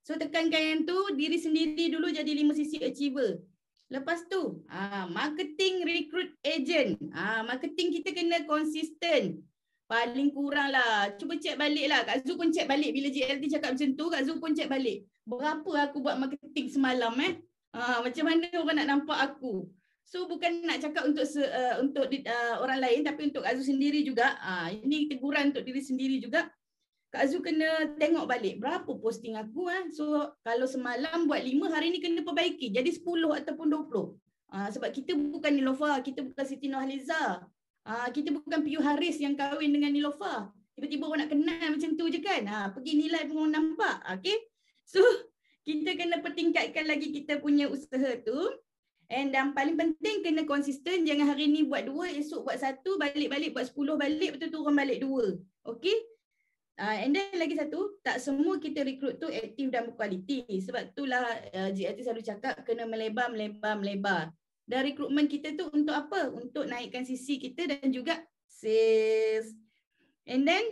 So tekankan yang tu, diri sendiri dulu jadi 5 sisi achiever. Lepas tu, marketing recruit agent. Marketing kita kena konsisten. Paling kurang lah. Cuba cek balik lah. Kak Zul pun cek balik bila JLT cakap macam tu. Kak Zul pun cek balik. Berapa aku buat marketing semalam macam mana orang nak nampak aku. So bukan nak cakap untuk orang lain tapi untuk Kak Zul sendiri juga. Ini teguran untuk diri sendiri juga. Kak Zul kena tengok balik berapa posting aku. So kalau semalam buat 5, hari ni kena perbaiki jadi 10 ataupun 20. Sebab kita bukan Nilofa, kita bukan Siti Nurhaliza. Kita bukan Piyu Haris yang kahwin dengan Nilofa. Tiba-tiba orang nak kenal macam tu je kan. Pergi nilai pun orang nampak. Okay. So kita kena pertingkatkan lagi kita punya usaha tu. Dan paling penting kena konsisten. Jangan hari ni buat 2, esok buat 1, balik-balik buat 10 balik, betul turun balik 2. Okay. And then lagi satu, tak semua kita rekrut tu aktif dan berkualiti. Sebab itulah JLT selalu cakap kena melebar. Dan rekrutmen kita tu untuk apa? Untuk naikkan sisi kita dan juga sales. And then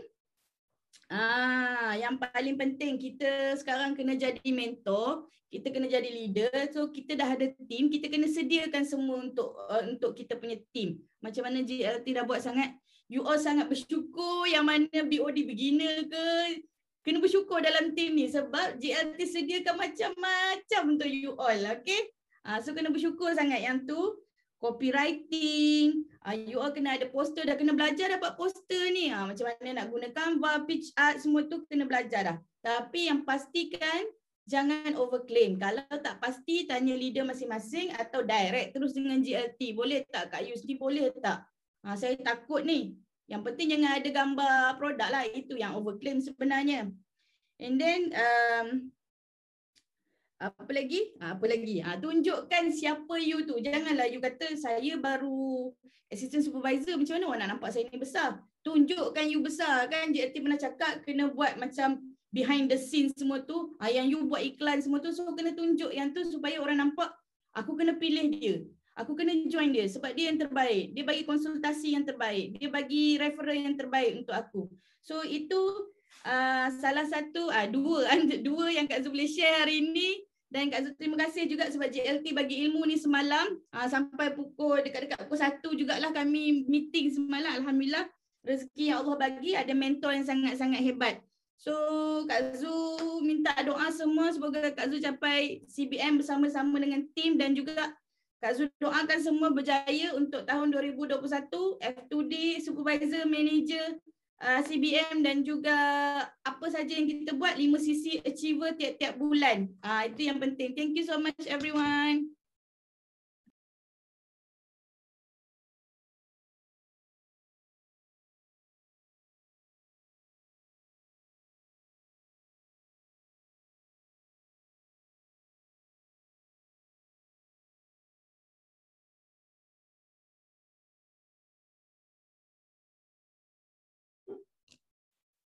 yang paling penting kita sekarang kena jadi mentor, kita kena jadi leader. So kita dah ada team, kita kena sediakan semua untuk kita punya team. Macam mana JLT dah buat sangat, you all sangat bersyukur yang mana BOD beginner ke, kena bersyukur dalam team ni sebab JLT sediakan macam-macam untuk you all, okay? So kena bersyukur sangat yang tu. Copywriting, You all kena ada poster, dah kena belajar dapat poster ni. Macam mana nak guna Canva, pitch art, semua tu kena belajar dah. Tapi yang pastikan jangan overclaim. Kalau tak pasti, tanya leader masing-masing atau direct terus dengan GLT. Boleh tak Kak Yus ni, boleh tak? Saya takut ni. Yang penting jangan ada gambar produk lah. Itu yang overclaim sebenarnya. And then, apa lagi? Tunjukkan siapa you tu. Janganlah you kata saya baru assistant supervisor, macam mana orang nak nampak saya ni besar. Tunjukkan you besar kan. JLT pernah cakap kena buat macam behind the scenes semua tu. Yang you buat iklan semua tu, so kena tunjuk yang tu supaya orang nampak aku kena pilih dia. Aku kena join dia sebab dia yang terbaik. Dia bagi konsultasi yang terbaik. Dia bagi referral yang terbaik untuk aku. So itu salah satu, dua yang Kak Zul boleh share hari ini. Dan Kak Zul terima kasih juga sebab JLT bagi ilmu ni semalam sampai dekat-dekat pukul 1 jugalah kami meeting semalam. Alhamdulillah rezeki yang Allah bagi, ada mentor yang sangat-sangat hebat. So Kak Zul minta doa semua semoga Kak Zul capai CBM bersama-sama dengan tim, dan juga Kak Zul doakan semua berjaya untuk tahun 2021, F2D, supervisor, manager, CBM, dan juga apa saja yang kita buat 5cc achiever tiap-tiap bulan. Itu yang penting. Thank you so much everyone.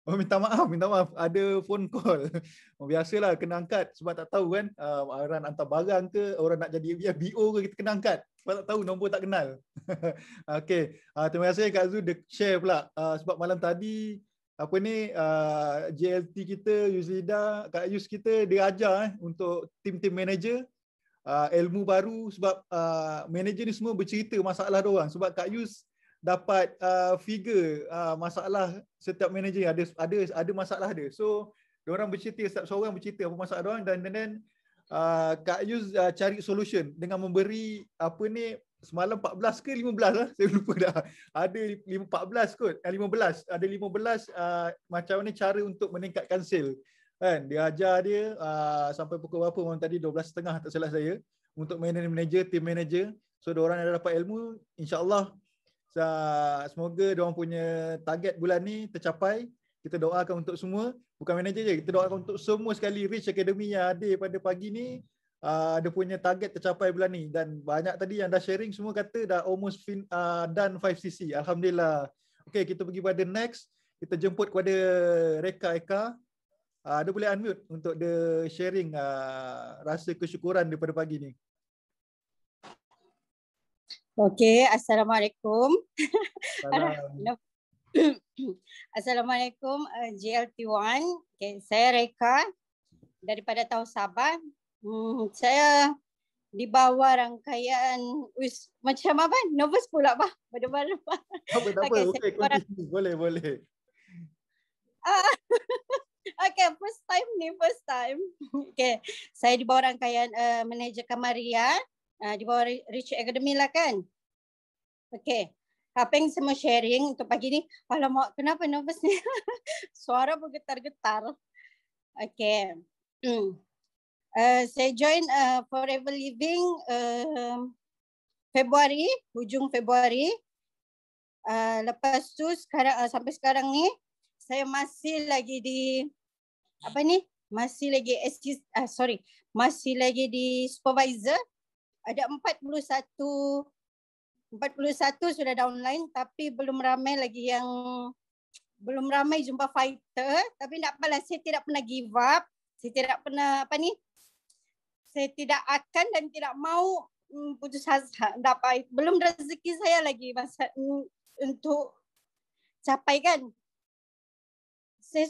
Oh, minta maaf. Ada phone call. Biasalah kena angkat sebab tak tahu kan, orang hantar barang ke, orang nak jadi BO ke, kita kena angkat. Sebab tak tahu, nombor tak kenal. Okey, terima kasih Kak Zul share pula. Sebab malam tadi JLT kita, Yuzida, Kak Yus kita, dia ajar untuk tim-tim manager ilmu baru, sebab manager ni semua bercerita masalah dia orang. Sebab Kak Yus dapat figure masalah setiap manager, ada masalah dia. So diorang bercerita, setiap seorang bercerita apa masalah diorang, dan Kak Yus cari solution dengan memberi semalam 14 ke 15 lah, saya lupa dah. Ada 14 kot, 15. Ada 15 macam mana cara untuk meningkatkan sale. Kan dia ajar dia sampai pukul berapa malam tadi, 12.30 tak salah saya, untuk manager, team manager. So diorang dah dapat ilmu, insya-Allah. Semoga diorang punya target bulan ni tercapai. Kita doakan untuk semua, bukan manager je, kita doakan untuk semua sekali Rich Academy yang ada pada pagi ni, dia punya target tercapai bulan ni. Dan banyak tadi yang dah sharing, semua kata dah almost done 5cc. Alhamdulillah. Okay, kita pergi pada next. Kita jemput kepada Reka Eka. Dia boleh unmute untuk dia sharing rasa kesyukuran daripada pagi ni. Okey, Assalamualaikum. Assalamualaikum JLT1. Okay, saya Reka daripada Tauh Sabah. Saya di bawah rangkaian macam apa? Nervous pula bah. Baru-baru. Apa? Okey, boleh. Okay, first time. Okay, saya di bawah rangkaian manager Kamaria. Di bawah Rich Academy lah kan. Okay. Apa yang semua sharing untuk pagi ni. Alamak, kenapa nervous ni? Suara bergetar-getar. Okay. Saya join Forever Living Februari, hujung Februari. Lepas tu sekarang sampai sekarang ni saya masih lagi di masih lagi di supervisor. Ada 41 sudah downline, tapi belum ramai jumpa fighter. Tapi tak apalah, saya tidak pernah give up. Saya tidak pernah saya tidak akan dan tidak mau putus asa. Belum rezeki saya lagi untuk capai kan. Saya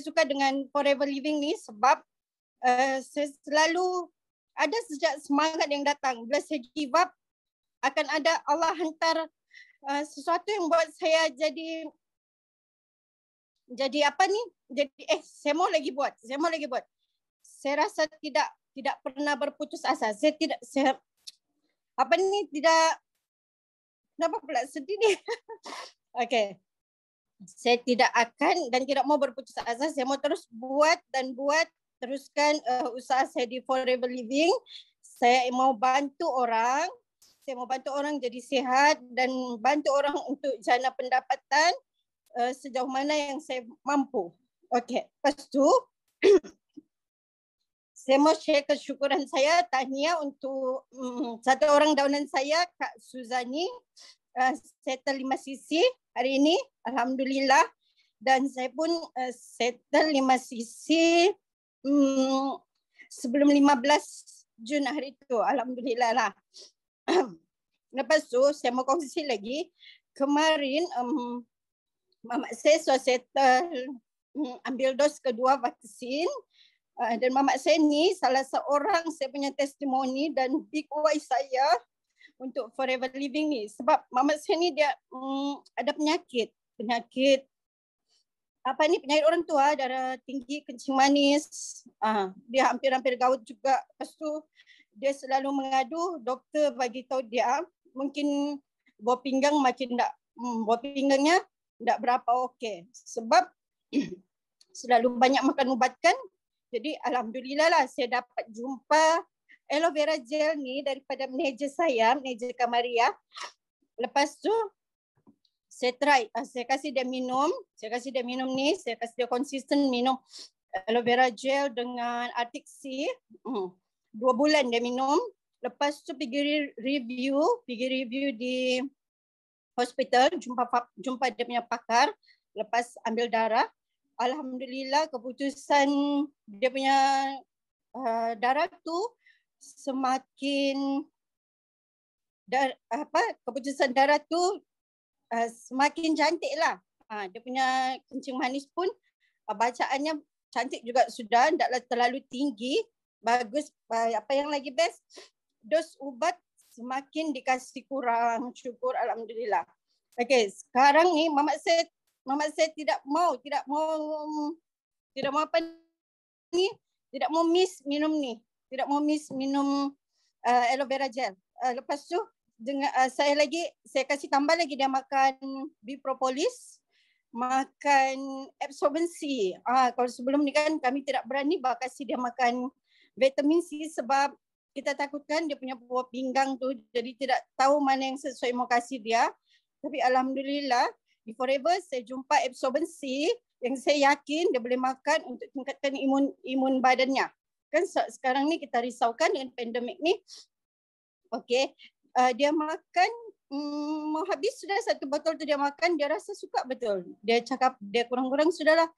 suka dengan Forever Living ni sebab saya selalu ada sejak semangat yang datang. Bila saya give up, akan ada Allah hantar sesuatu yang buat saya jadi saya mau lagi buat. Saya rasa tidak pernah berputus asa. Saya tidak Kenapa pula sedih ni? Okey. Saya tidak akan dan tidak mau berputus asa. Saya mau terus buat dan buat, teruskan usaha saya di Forever Living. Saya mau bantu orang. Saya mau bantu orang jadi sihat dan bantu orang untuk jana pendapatan sejauh mana yang saya mampu. Okey. Lepas tu saya mau share kesyukuran saya, tahniah untuk satu orang daunan saya, Kak Suzani. Settle 5 sisi hari ini, alhamdulillah. Dan saya pun settle 5 sisi sebelum 15 Jun hari itu, alhamdulillah lah. Lepas tu saya mau kongsi lagi, kemarin mamak saya sudah settle ambil dos kedua vaksin. Dan mamak saya ni salah seorang saya punya testimoni dan big why saya untuk Forever Living ni. Sebab mamak saya ni dia ada penyakit penyakit orang tua, darah tinggi, kencing manis. Dia hampir-hampir gaut juga. Lepas tu dia selalu mengadu, doktor bagi tahu dia mungkin buah pinggang makin tak, buah pinggangnya tak berapa okey. Sebab selalu banyak makan ubat kan. Jadi alhamdulillah lah saya dapat jumpa aloe vera gel ni daripada manager saya, manager Kamaria. Lepas tu saya try, saya kasih dia minum ni, saya kasih dia konsisten minum aloe vera gel dengan Arctic Sea. 2 bulan dia minum. Lepas tu pergi review di hospital, jumpa dia punya pakar. Lepas ambil darah, alhamdulillah keputusan dia punya darah tu semakin keputusan darah tu semakin cantik lah. Dia punya kencing manis pun bacaannya cantik juga sudah, taklah terlalu tinggi. Bagus. Apa yang lagi best, dos ubat semakin dikasih kurang. Syukur alhamdulillah. Okey, sekarang ni mamak saya tidak mau apa ni, tidak mau miss minum ni. Tidak mau miss minum aloe vera gel. Lepas tu dengan saya kasih tambah lagi dia makan bipropolis, makan absorbency. Kalau sebelum ni kan kami tidak berani kasih dia makan vitamin C sebab kita takutkan dia punya buah pinggang tu, jadi tidak tahu mana yang sesuai mau kasih dia. Tapi alhamdulillah di Forever saya jumpa absorbency yang saya yakin dia boleh makan untuk tingkatkan imun badannya. Kan sekarang ni kita risaukan dengan pandemik ni. Okey, dia makan mau habis sudah 1 botol tu dia makan, dia rasa suka betul. Dia cakap dia kurang-kurang sudahlah.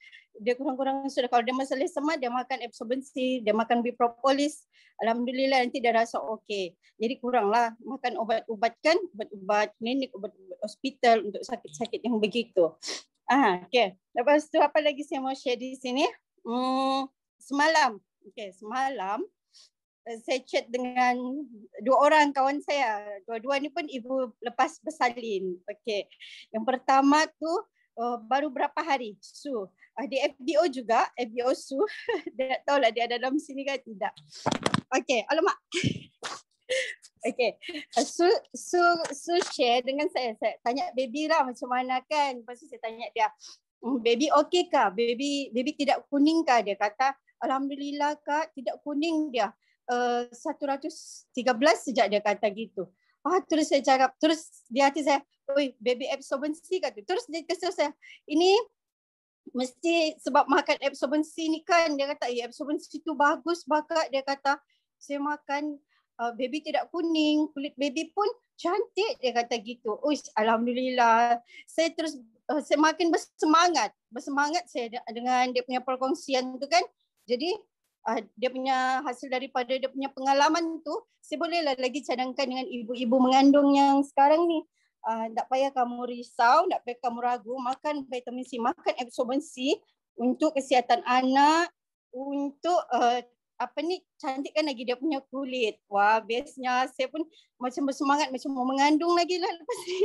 Kalau dia masalah sama dia makan absorbency, dia makan bipropolis. Alhamdulillah nanti dia rasa okey. Jadi kuranglah makan ubat-ubat kan, ubat-ubat klinik, ubat-ubat hospital untuk sakit-sakit yang begitu. Okey. Lepas tu apa lagi saya mau share di sini? Semalam saya chat dengan 2 orang kawan saya. Dua-dua ni pun ibu lepas bersalin. Okey. Yang pertama tu baru berapa hari? Su. Di FBO juga, FBO Su. Dia tak tahulah dia ada dalam sini kan tidak. Okey, alamak. Okey. Su share dengan saya. Saya tanya baby lah macam mana kan. Lepas tu saya tanya dia, baby okey kah? Baby tidak kuning kah? Dia kata, alhamdulillah kak, tidak kuning dia. 113 sejak dia kata gitu. Terus saya cakap, terus di hati saya, oi baby absorbency kata. Terus dia kasih saya, ini mesti sebab makan absorbency ni kan. Dia kata, absorbency tu bagus bakak. Dia kata, saya makan baby tidak kuning, kulit baby pun cantik. Dia kata gitu. Alhamdulillah. Saya terus saya makin bersemangat saya dengan dia punya perkongsian tu kan. Jadi dia punya hasil daripada dia punya pengalaman tu, saya bolehlah lagi cadangkan dengan ibu-ibu mengandung yang sekarang ni. Tak payah kamu risau, tak payah kamu ragu, makan vitamin C, makan absorbency untuk kesihatan anak, untuk cantikkan lagi dia punya kulit. Wah, bestnya. Saya pun macam bersemangat, macam mau mengandung lagi lah lepas ni.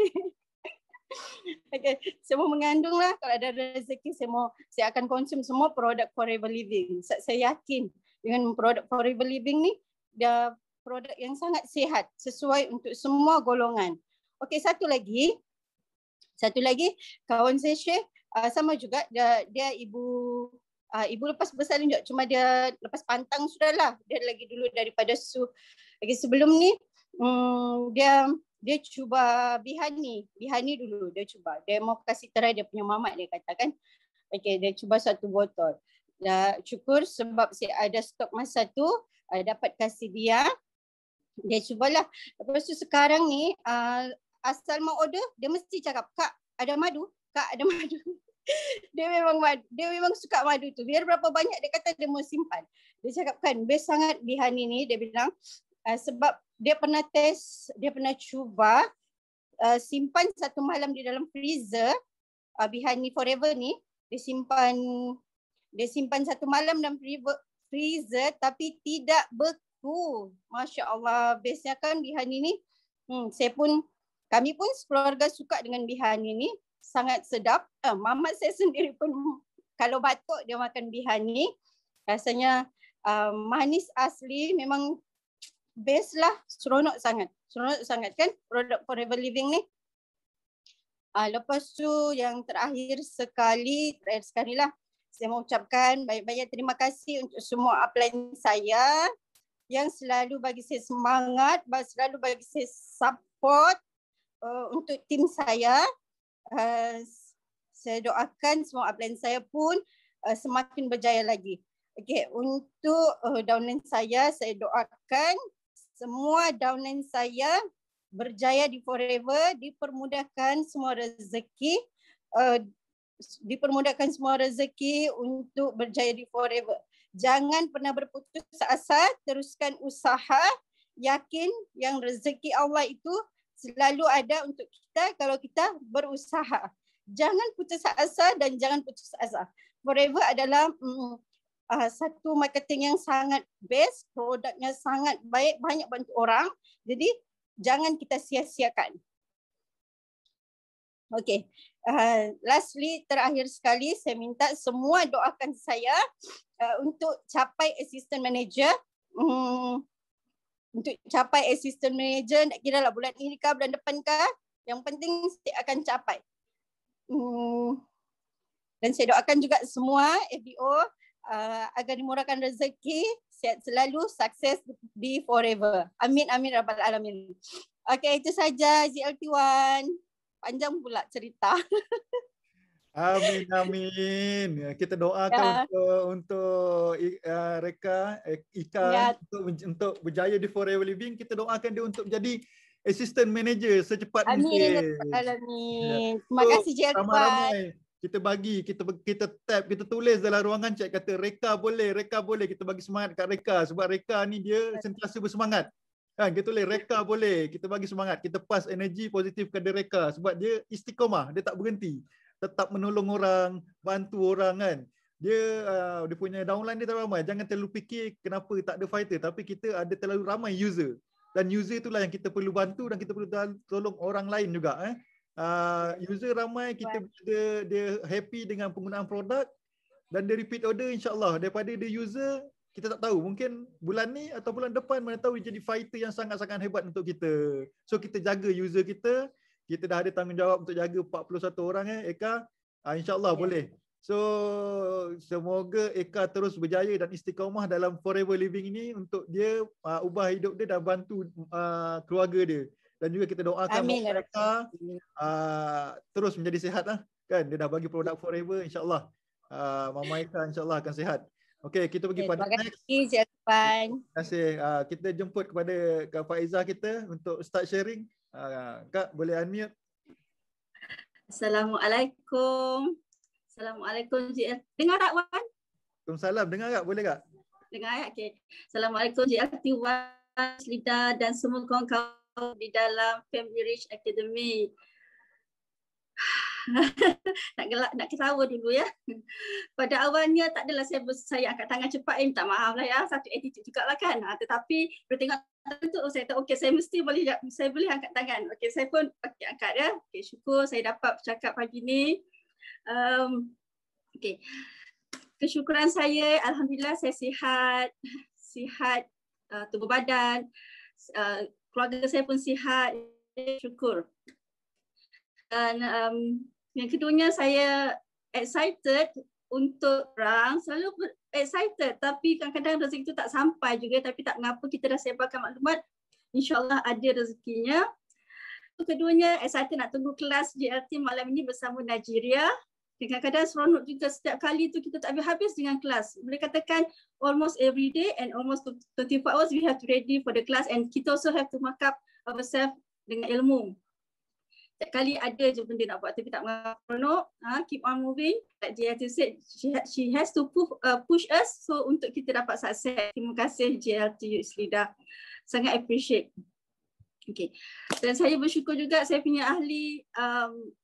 Okay. Saya mau mengandung lah. Kalau ada rezeki saya akan konsum semua produk Forever Living. Saya yakin dengan produk Forever Living ni dia produk yang sangat sihat, sesuai untuk semua golongan. Okey, satu lagi kawan saya Syekh sama juga dia ibu lepas bersalin juga, cuma dia lepas pantang sudahlah. Dia lagi dulu daripada lagi sebelum ni dia cuba bihani dulu dia cuba. Dia mau kasih try dia punya mamat dia katakan. Okey, dia cuba 1 botol. Syukur sebab saya ada stok masa tu dapat kasih dia cubalah. Lepas tu sekarang ni asal mau order dia mesti cakap, Kak ada madu. Dia memang suka madu tu. Biar berapa banyak dia kata dia mau simpan. Dia cakap kan best sangat bihani ni, dia bilang sebab dia pernah test, dia pernah cuba simpan 1 malam di dalam freezer. Bihani Forever ni dia simpan 1 malam dalam freezer tapi tidak beku. Masya Allah, bestnya kan bihani ni. Kami pun sekeluarga suka dengan bihani ni. Sangat sedap. Mamat saya sendiri pun kalau batuk dia makan bihani. Rasanya manis asli, memang best lah. Seronok sangat kan produk Forever Living ni. Lepas tu yang terakhir sekali lah, saya mau ucapkan banyak-banyak terima kasih untuk semua upline saya yang selalu bagi saya semangat, selalu bagi saya support untuk tim saya. Saya doakan semua upline saya pun semakin berjaya lagi. Okey, untuk downline saya doakan semua downline saya berjaya di Forever, dipermudahkan semua rezeki untuk berjaya di Forever. Jangan pernah berputus asa, teruskan usaha, yakin yang rezeki Allah itu selalu ada untuk kita kalau kita berusaha. Jangan putus asa dan jangan putus asa. Forever adalah satu marketing yang sangat best, produknya sangat baik, banyak bantu orang. Jadi jangan kita sia-siakan. Okey. Lastly, terakhir sekali saya minta semua doakan saya untuk capai assistant manager. Untuk capai assistant manager, tak kira lah bulan ini kah, bulan depan kah, yang penting saya akan capai. Dan saya doakan juga semua FBO agar dimurahkan rezeki, sihat selalu, sukses di Forever. Amin, amin, rabbal alamin. Okey, itu saja ZLT1. Panjang pula cerita. Amin, amin. Kita doakan untuk Reka, Ika untuk berjaya di Forever Living. Kita doakan dia untuk menjadi assistant manager secepat mungkin. Amin. Terima kasih JL. Ramai-ramai kita tap, kita tulis dalam ruangan chat kata Reka boleh. Kita bagi semangat kat Reka sebab Reka ni dia sentiasa bersemangat. Kan, kita tulis Reka boleh. Kita bagi semangat. Kita pass energi positif kepada Reka sebab dia istiqamah, dia tak berhenti. Tetap menolong orang, bantu orang kan. Dia punya downline dia terlalu ramai. Jangan terlalu fikir kenapa tak ada fighter, tapi kita ada terlalu ramai user. Dan user itulah yang kita perlu bantu dan kita perlu tolong orang lain juga. User ramai, kita dia happy dengan penggunaan produk dan dia repeat order, insyaAllah. Daripada dia user, kita tak tahu. Mungkin bulan ni atau bulan depan mana tahu dia jadi fighter yang sangat-sangat hebat untuk kita. So kita jaga user kita. Kita dah ada tanggungjawab untuk jaga 41 orang Eka. InsyaAllah boleh. So semoga Eka terus berjaya dan istiqamah dalam Forever Living ini untuk dia ubah hidup dia dan bantu keluarga dia. Dan juga kita doakan Eka terus menjadi sihat lah. Kan dia dah bagi produk Forever, insyaAllah Mama Eka insyaAllah akan sihat. Okey, kita pergi pada next. Terima kasih. Kita jemput kepada Kak Faizah kita untuk start sharing. Kak boleh unmute. Assalamualaikum. Assalamualaikum JL. Dengar tak Wan? Waalaikumsalam. Dengar tak? Boleh tak? Dengar ya? Okey. Assalamualaikum JLT Wan, Lida dan semua kawan-kawan di dalam Family Rich Academy. nak ketawa dulu ya. Pada awalnya tak adalah saya angkat tangan cepat, minta maaf lah ya, satu attitude jugalah kan. Tetapi bertengok tu saya tahu okey saya mesti boleh angkat tangan. Okey saya pun angkat ya. Okey syukur saya dapat bercakap pagi ni. Okey. Kesyukuran saya alhamdulillah saya sihat tubuh badan, keluarga saya pun sihat. syukur. Dan yang keduanya saya excited untuk orang, selalu excited tapi kadang-kadang rezeki itu tak sampai juga, tapi tak mengapa, kita dah sebarkan maklumat, insyaAllah ada rezekinya. Keduanya excited nak tunggu kelas JLT malam ini bersama Najiriah. Kadang-kadang seronok juga setiap kali tu kita tak habis-habis dengan kelas. Boleh katakan almost every day and almost 24 hours we have to ready for the class, and kita also have to mark up ourselves dengan ilmu. Setiap kali ada je benda nak buat tapi tak seronok. Keep on moving. Like JLT said, she has to push us so untuk kita dapat sukses. Terima kasih JLT Yusrida. Sangat appreciate. Okay. Dan saya bersyukur juga saya punya ahli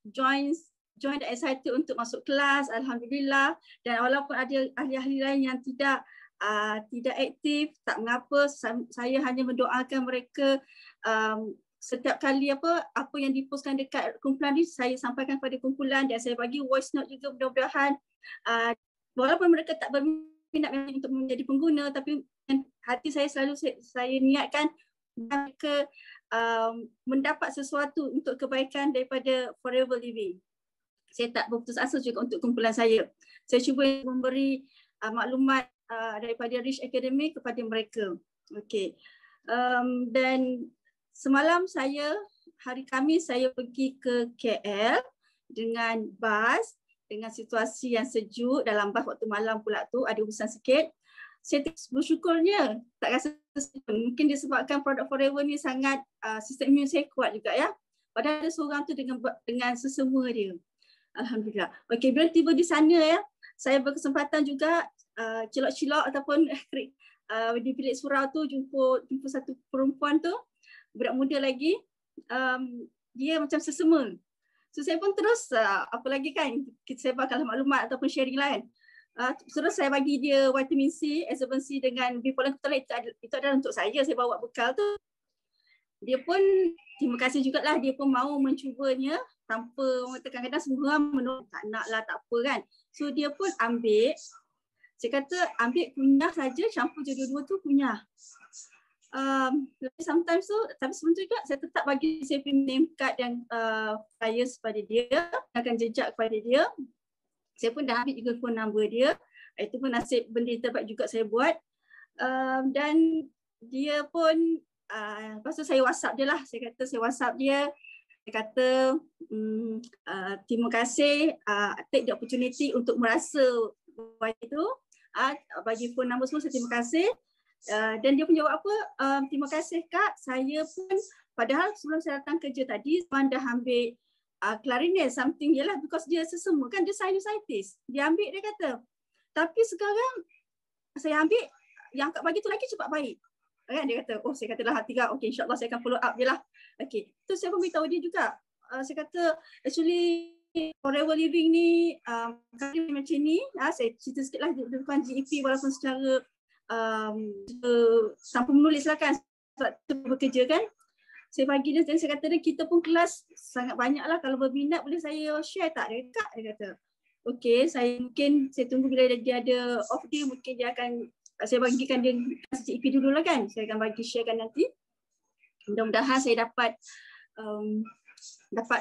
join dan excited untuk masuk kelas, alhamdulillah. Dan walaupun ada ahli-ahli lain yang tidak aktif, tak mengapa, saya hanya mendoakan mereka setiap kali apa yang dipostkan dekat kumpulan ni saya sampaikan kepada kumpulan, dan saya bagi voice note juga, mudah-mudahan walaupun mereka tak berminat untuk menjadi pengguna, tapi hati saya selalu saya niatkan mereka mendapat sesuatu untuk kebaikan daripada Forever Living. Saya tak berputus asa juga untuk kumpulan saya. Saya cuba memberi maklumat daripada Rich Academy kepada mereka. Okey. Dan semalam hari Khamis saya pergi ke KL dengan bas, dengan situasi yang sejuk dalam bas waktu malam pula tu, ada hujan sikit. Saya bersyukurnya tak rasa mungkin disebabkan produk Forever ni sangat sistem imun saya kuat juga ya. Padahal ada seorang tu dengan sesama dia. Alhamdulillah. Okey, bila tiba di sana ya, saya berkesempatan juga cilok-cilok ataupun di bilik surau tu jumpa satu perempuan tu, budak muda lagi, dia macam sesama. So saya pun terus apa lagi kan, kita sebarkan maklumat ataupun sharing lah kan. Terus saya bagi dia vitamin C, absorbensi dengan bipolar kebetulan itu adalah untuk saya bawa bekal tu. Dia pun terima kasih jugalah, dia pun mau mencubanya tanpa orang kata kadang-kadang semua menolak, tak nak lah, tak apa kan. So dia pun ambil, saya kata ambil kunyah saja, campur je dua-dua tu kunyah. Sometimes tu, tapi sebelum tu juga saya tetap bagi saya punya name card dan flyers pada dia, akan jejak kepada dia. Saya pun dah ambil juga phone number dia. Itu pun nasib benda terbaik juga saya buat. Dan dia pun, lepas tu saya WhatsApp dia lah. Saya WhatsApp dia. Saya kata, terima kasih, take the opportunity untuk merasa itu. Bagi phone number semua, saya terima kasih. Dan dia pun jawab apa, terima kasih Kak, saya pun padahal sebelum saya datang kerja tadi, saya dah ambil clarinet something je lah, because dia sesama kan, dia sinusitis. Dia ambil, dia kata. Tapi sekarang saya ambil, yang Kak bagi tu lagi cepat baik. Kan dia kata, oh saya kata lah hati Kak, okay insyaAllah saya akan follow up je lah. Okay, tu saya pun beritahu dia juga. Saya kata, actually Forever Living ni, kali macam ni, saya cerita sikit lah, bukan GEP walaupun secara tanpa menulis lah kan, sebab tu bekerja kan. Saya bagi dia dan saya kata dia, kita pun kelas sangat banyak lah, kalau berminat boleh saya share tak? Dia kata, okay, saya tunggu bila dia ada off day, mungkin dia akan, saya bagikan dia CCP dulu lah kan, saya akan bagi sharekan nanti. Mudah-mudahan saya dapat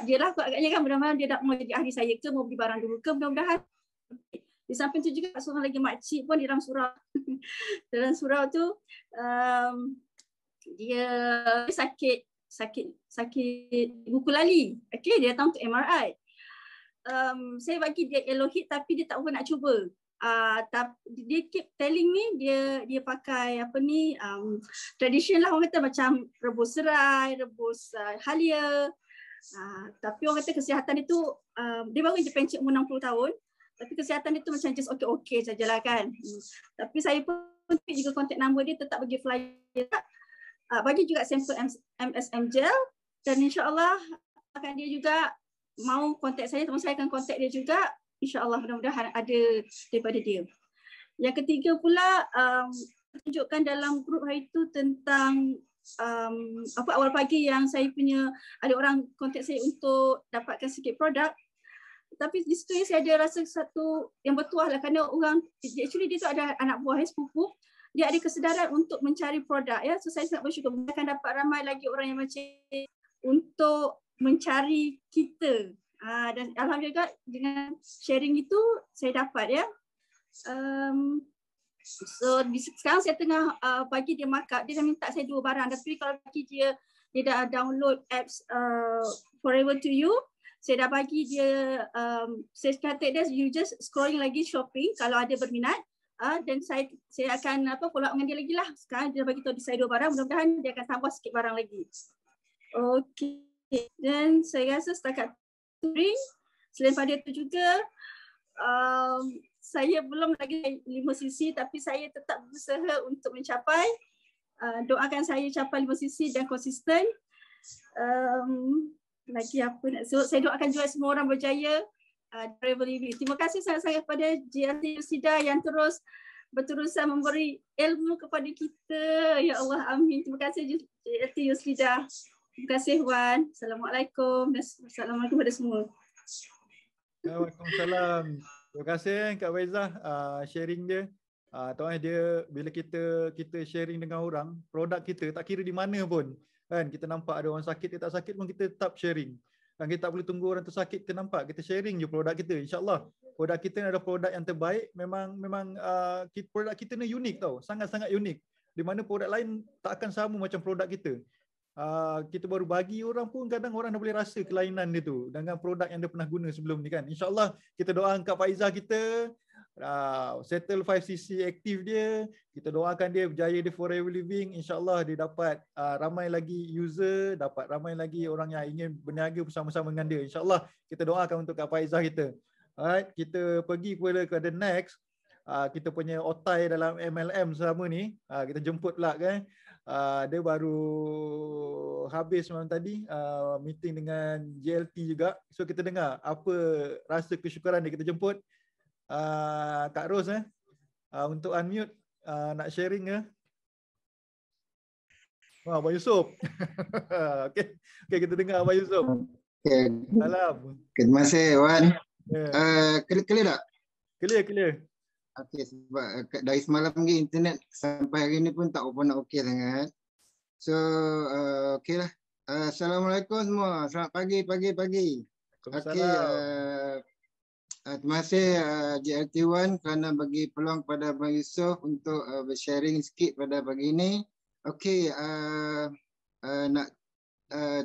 dia lah agaknya kan, mudah-mudahan dia nak mau jadi ahli saya ke, mau beli barang dulu ke, mudah-mudahan. Di samping tu juga seorang lagi makcik pun di dalam surau. Dalam surau tu dia sakit buku lali. Okay, dia datang untuk MRI. Saya bagi dia yellow heat tapi dia tak nak cuba. Dia keep telling me dia pakai apa ni, traditional lah orang kata, macam rebus serai, rebus halia. Tapi orang kata kesihatan itu, dia baru je pencet umur 60 tahun. Tapi kesihatan dia tu macam just okey sajalah kan. Tapi saya pun juga kontak nombor dia, tetap bagi flyer. Bagi juga sampel MSM gel, dan insyaAllah akan dia juga mau kontak saya, teman saya akan kontak dia juga. InsyaAllah mudah-mudahan ada daripada dia. Yang ketiga pula, tunjukkan dalam grup hari itu tentang awal pagi yang saya punya, ada orang kontak saya untuk dapatkan sikit produk. Tapi di situ saya ada rasa satu yang bertuah lah, kerana orang, actually dia tu ada anak buah, sepupu, dia ada kesedaran untuk mencari produk ya. So saya sangat bersyukur akan dapat ramai lagi orang yang macam untuk mencari kita. Dan alhamdulillah dengan sharing itu saya dapat ya. So sekarang saya tengah bagi dia markup, dia dah minta saya 2 barang, tapi kalau bagi dia dah download apps Forever to You, saya dah bagi dia, saya kata dia you just scrolling lagi shopping kalau ada berminat, dan saya akan follow up dengan dia lagi lah. Sekarang dia bagi tahu saya 2 barang, mudah-mudahan dia akan tambah sikit barang lagi. Okey, dan saya rasa setakat tu, selain pada itu juga saya belum lagi 5 sisi, tapi saya tetap berusaha untuk mencapai. Doakan saya capai 5 sisi dan konsisten. Lagi apa nak sebut, saya doakan juga semua orang berjaya. Terima kasih sangat-sangat kepada JLT Yusida yang terus berterusan memberi ilmu kepada kita. Ya Allah, amin. Terima kasih JLT Yusida. Terima kasih Wan. Assalamualaikum. Assalamualaikum kepada semua. Waalaikumsalam. Terima kasih Kak Faizah sharing dia. Tahu dia bila kita sharing dengan orang, produk kita tak kira di mana pun. Kan kita nampak ada orang sakit, dia tak sakit pun kita tetap sharing. Dan kita tak boleh tunggu orang tu sakit kita nampak, kita sharing je produk kita. InsyaAllah produk kita ni adalah produk yang terbaik. Memang produk kita ni unik tau, sangat-sangat unik. Di mana produk lain tak akan sama macam produk kita. Kita baru bagi orang pun kadang orang dah boleh rasa kelainan dia tu dengan produk yang dia pernah guna sebelum ni kan. InsyaAllah kita doakan Kak Faizah kita settle 5cc aktif dia, kita doakan dia berjaya di Forever Living. InsyaAllah dia dapat ramai lagi user, dapat ramai lagi orang yang ingin berniaga bersama-sama dengan dia. InsyaAllah kita doakan untuk Kak Faizah kita. Alright, kita pergi kepada next. Kita punya otai dalam MLM selama ni, kita jemput pula kan. Dia baru habis malam tadi meeting dengan JLT juga. So kita dengar apa rasa kesyukuran dia. Kita jemput Kak Ros untuk unmute, nak sharing ke? Abang Yusuf. Okay, kita dengar Abang Yusuf. Okay. Salam. Terima kasih Wan. Clear tak? Clear. Okey, sebab dari semalam lagi internet sampai hari ni pun tak okey sangat. So okeylah. Assalamualaikum semua. Selamat pagi. Okey, terima kasih JLT1 kerana bagi peluang kepada Abang Yusuf untuk bersharing sikit pada pagi ini. Okey, nak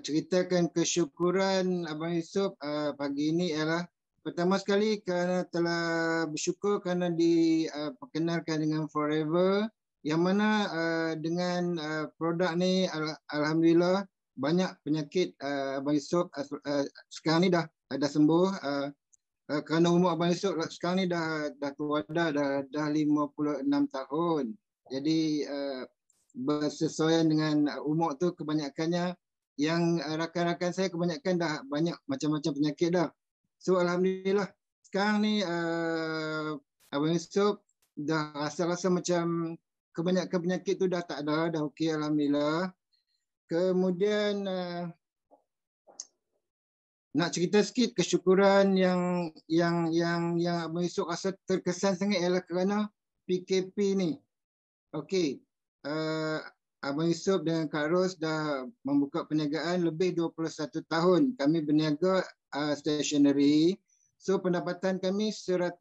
ceritakan kesyukuran Abang Yusuf pagi ini ialah pertama sekali kerana telah bersyukur kerana diperkenalkan dengan Forever, yang mana dengan produk ni alhamdulillah banyak penyakit Abang Yusuf sekarang ni dah sembuh. Kerana umur Abang Yusuf sekarang ni dah tua dah 56 tahun. Jadi bersesuaian dengan umur tu kebanyakannya yang rakan-rakan saya kebanyakan dah banyak macam-macam penyakit dah. So alhamdulillah sekarang ni Abang Yusuf dah rasa macam kebanyakan penyakit tu dah tak ada, dah okey alhamdulillah. Kemudian nak cerita sikit kesyukuran yang Abang Yusuf rasa terkesan sangat ialah kerana PKP ni. Okey, Abang Yusuf dengan Kak Ros dah membuka perniagaan lebih 21 tahun. Kami berniaga stationery. So pendapatan kami 100%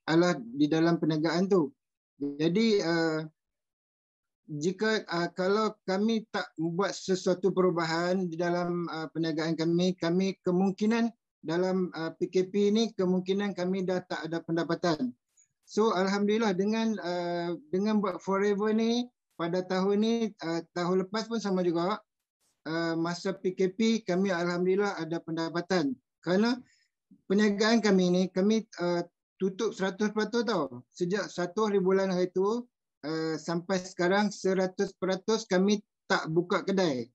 adalah di dalam perniagaan tu. Jadi jika kalau kami tak membuat sesuatu perubahan di dalam perniagaan kami kemungkinan dalam PKP ni kemungkinan kami dah tak ada pendapatan. So alhamdulillah dengan buat Forever ni pada tahun ni, tahun lepas pun sama juga. Masa PKP kami alhamdulillah ada pendapatan. Kerana perniagaan kami ni kami tutup 100% tau. Sejak 1 hari bulan hari tu sampai sekarang 100% kami tak buka kedai.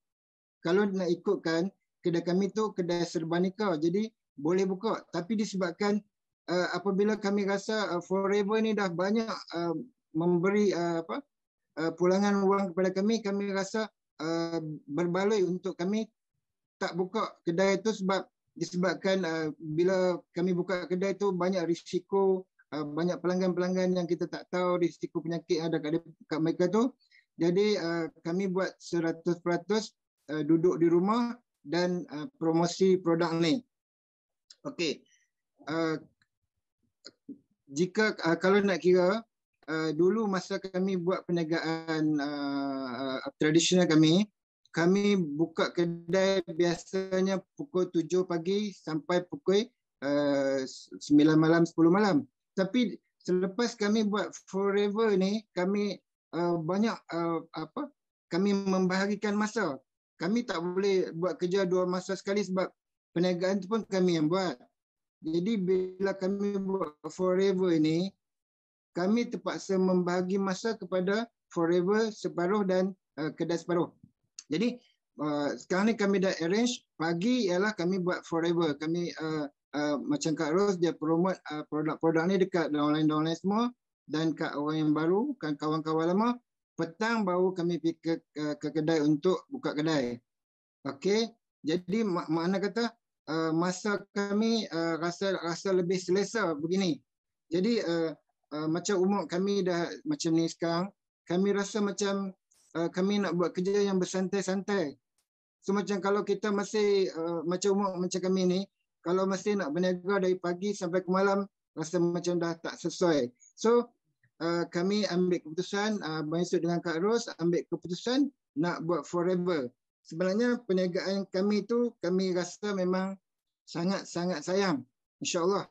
Kalau nak ikutkan kedai kami tu kedai serbanika, jadi boleh buka. Tapi disebabkan apabila kami rasa Forever ni dah banyak memberi pulangan wang kepada kami rasa berbaloi untuk kami tak buka kedai itu sebab disebabkan bila kami buka kedai itu banyak risiko, banyak pelanggan-pelanggan yang kita tak tahu risiko penyakit ada kat mereka tu. Jadi kami buat 100% duduk di rumah dan promosi produk ni. Okey. Jika kalau nak kira dulu masa kami buat perniagaan tradisional kami buka kedai biasanya pukul 7 pagi sampai pukul 9 malam, 10 malam. Tapi selepas kami buat Forever ni, kami banyak kami membahagikan masa. Kami tak boleh buat kerja 2 masa sekali sebab perniagaan tu pun kami yang buat. Jadi bila kami buat Forever ini, kami terpaksa membahagi masa kepada Forever separuh dan kedai separuh. Jadi sekarang ni kami dah arrange, pagi ialah kami buat Forever. Kami macam Kak Ros, dia promote produk-produk ni dekat downline semua, dan kat orang yang baru, kan kawan-kawan lama, petang baru kami pergi ke kedai untuk buka kedai. Okey, jadi makna kata masa kami rasa lebih selesa begini. Jadi macam umur kami dah macam ni sekarang, kami rasa macam kami nak buat kerja yang bersantai-santai. So macam kalau kita masih macam umur macam kami ni, kalau masih nak berniaga dari pagi sampai ke malam, rasa macam dah tak sesuai. So kami ambil keputusan, Abang Yusuf dengan Kak Ros ambil keputusan nak buat Forever. Sebenarnya perniagaan kami tu kami rasa memang sangat-sangat sayang. InsyaAllah.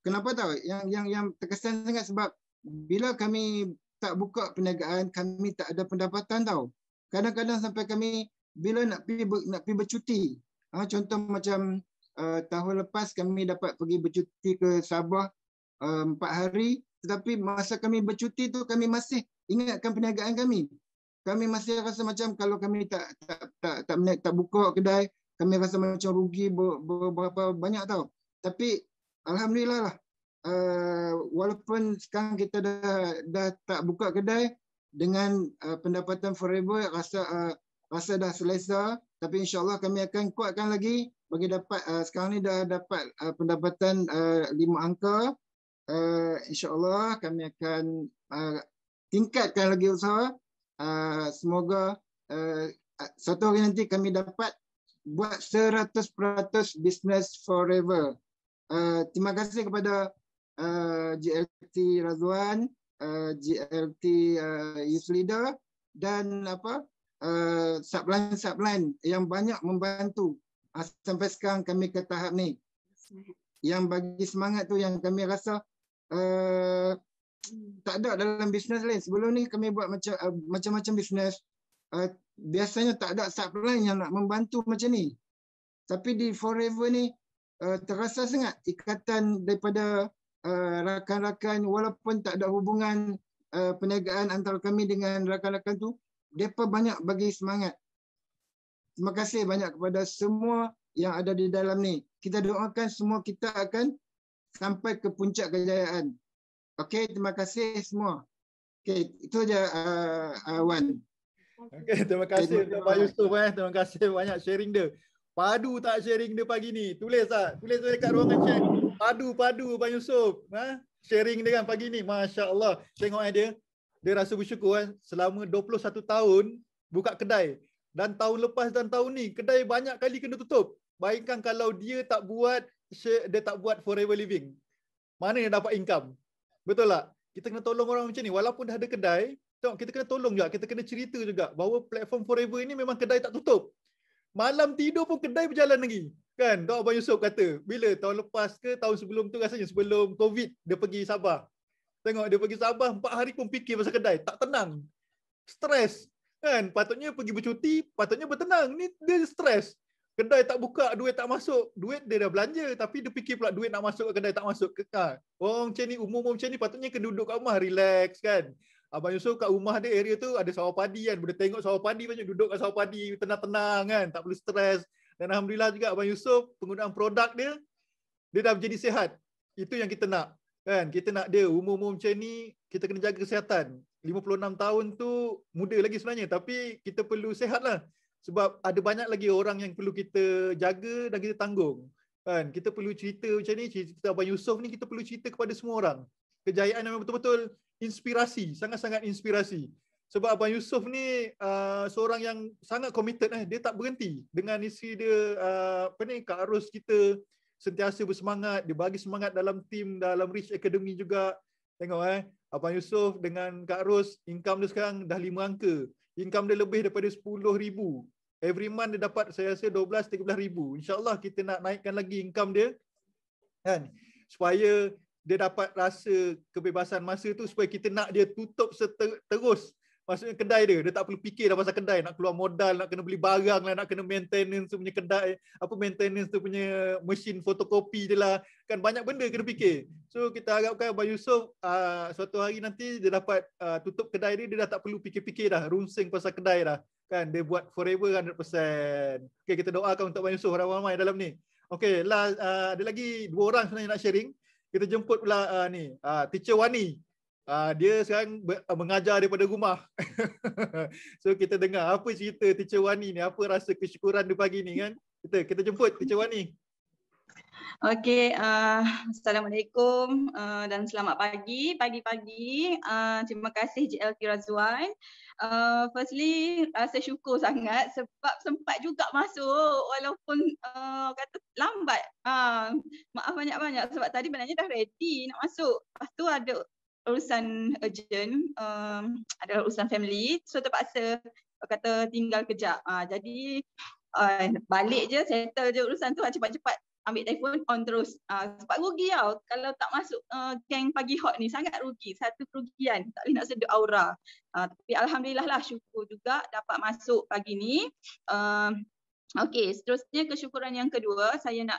Kenapa tahu? Yang terkesan sangat sebab bila kami tak buka perniagaan, kami tak ada pendapatan tahu. Kadang-kadang sampai kami bila nak pergi bercuti. Contoh macam tahun lepas kami dapat pergi bercuti ke Sabah 4 hari, tetapi masa kami bercuti tu kami masih ingatkan perniagaan kami. Kami masih rasa macam kalau kami tak buka kedai, kami rasa macam rugi berapa banyak tau. Tapi alhamdulillah lah, walaupun sekarang kita dah tak buka kedai, dengan pendapatan Forever rasa dah selesa. Tapi insyaAllah kami akan kuatkan lagi bagi dapat sekarang ni dah dapat pendapatan 5 angka. InsyaAllah kami akan tingkatkan lagi usaha. Semoga satu hari nanti kami dapat buat 100% business Forever. Terima kasih kepada GLT Razwan, GLT Youth Leader dan subline yang banyak membantu sampai sekarang kami ke tahap ni. Yang bagi semangat tu yang kami rasa tak ada dalam bisnes lain. Sebelum ni kami buat macam-macam bisnes, biasanya tak ada subline yang nak membantu macam ni. Tapi di Forever ni terasa sangat ikatan daripada rakan-rakan, walaupun tak ada hubungan perniagaan antara kami dengan rakan-rakan tu, mereka banyak bagi semangat. Terima kasih banyak kepada semua yang ada di dalam ni. Kita doakan semua kita akan sampai ke puncak kejayaan. Okey, terima kasih semua. Okey, itu aja Wan. Okey, terima kasih Pak Yusuf. Terima kasih banyak sharing dia. Padu tak sharing dia pagi ni? Tulis tak? Tulis dekat ruangan chat. Padu Pak Yusuf. Sharing dia kan pagi ni. Masya Allah. Tengok dia. Dia rasa bersyukur selama 21 tahun buka kedai. Dan tahun lepas dan tahun ni kedai banyak kali kena tutup. Bayangkan kalau dia tak buat Forever Living. Mana dia dapat income? Betul tak? Kita kena tolong orang macam ni. Walaupun dah ada kedai, kita kena tolong juga. Kita kena cerita juga bahawa platform Forever ini memang kedai tak tutup. Malam tidur pun kedai berjalan lagi. Kan? Dok Abang Yusuf kata, bila tahun lepas ke tahun sebelum tu, rasanya sebelum COVID, dia pergi Sabah. Tengok dia pergi Sabah 4 hari pun fikir pasal kedai, tak tenang. Stres. Kan? Patutnya pergi bercuti, patutnya bertenang. Ni dia stres. Kedai tak buka, duit tak masuk. Duit dia dah belanja, tapi dia fikir pula duit nak masuk ke kedai tak masuk ke. Orang macam ni, umur macam ni patutnya kena duduk kat rumah, relax kan. Abang Yusuf kat rumah dia, area tu ada sawah padi kan. Boleh tengok sawah padi, banyak duduk kat sawah padi, tenang-tenang kan. Tak perlu stres. Dan Alhamdulillah juga Abang Yusuf, penggunaan produk dia dah menjadi sihat. Itu yang kita nak. Kan? Kita nak dia umur-umur macam ni, kita kena jaga kesihatan. 56 tahun tu muda lagi sebenarnya. Tapi kita perlu sihat lah. Sebab ada banyak lagi orang yang perlu kita jaga dan kita tanggung. Kan? Kita perlu cerita macam ni, cerita Abang Yusuf ni kita perlu cerita kepada semua orang. Kejayaan yang betul-betul inspirasi, sangat-sangat inspirasi. Sebab Abang Yusof ni seorang yang sangat committed. Dia tak berhenti dengan isteri dia, Kak Ros kita sentiasa bersemangat. Dia bagi semangat dalam tim, dalam Rich Academy juga. Tengok Abang Yusof dengan Kak Ros, income dia sekarang dah 5 angka. Income dia lebih daripada 10,000. Every month dia dapat saya rasa 12-13,000. InsyaAllah kita nak naikkan lagi income dia. Kan? Supaya dia dapat rasa kebebasan masa tu, supaya kita nak dia tutup terus. Maksudnya kedai dia tak perlu fikir dah pasal kedai, nak keluar modal, nak kena beli barang lah, nak kena maintenance tu punya kedai, maintenance tu punya mesin fotokopi dia lah, kan banyak benda kena fikir. So kita harapkan Abang Yusof suatu hari nanti dia dapat tutup kedai dia dah tak perlu fikir-fikir dah, runsing pasal kedai dah, kan dia buat forever 100%. Okay, kita doakan untuk Abang Yusof ramai-ramai dalam ni. Okay, last, ada lagi 2 orang sebenarnya nak sharing. Kita jemput pula Teacher Wani. Dia sekarang mengajar daripada rumah. So kita dengar apa cerita Teacher Wani ni, apa rasa kesyukuran dia pagi ni kan. Kita jemput Teacher Wani. Okey, Assalamualaikum dan selamat pagi. Pagi-pagi, terima kasih JLT Razwan. Firstly, rasa syukur sangat sebab sempat juga masuk walaupun kata lambat. Maaf banyak-banyak sebab tadi benarnya dah ready nak masuk. Lepas tu ada urusan urgent, ada urusan family, so terpaksa kata tinggal kejap. Jadi balik je, settle je urusan tu, cepat-cepat ambil telefon on terus. Sebab rugi tau kalau tak masuk geng pagi hot ni, sangat rugi, satu kerugian, tak boleh nak sedut aura. Tapi alhamdulillah lah, syukur juga dapat masuk pagi ni. Okey, seterusnya kesyukuran yang kedua, saya nak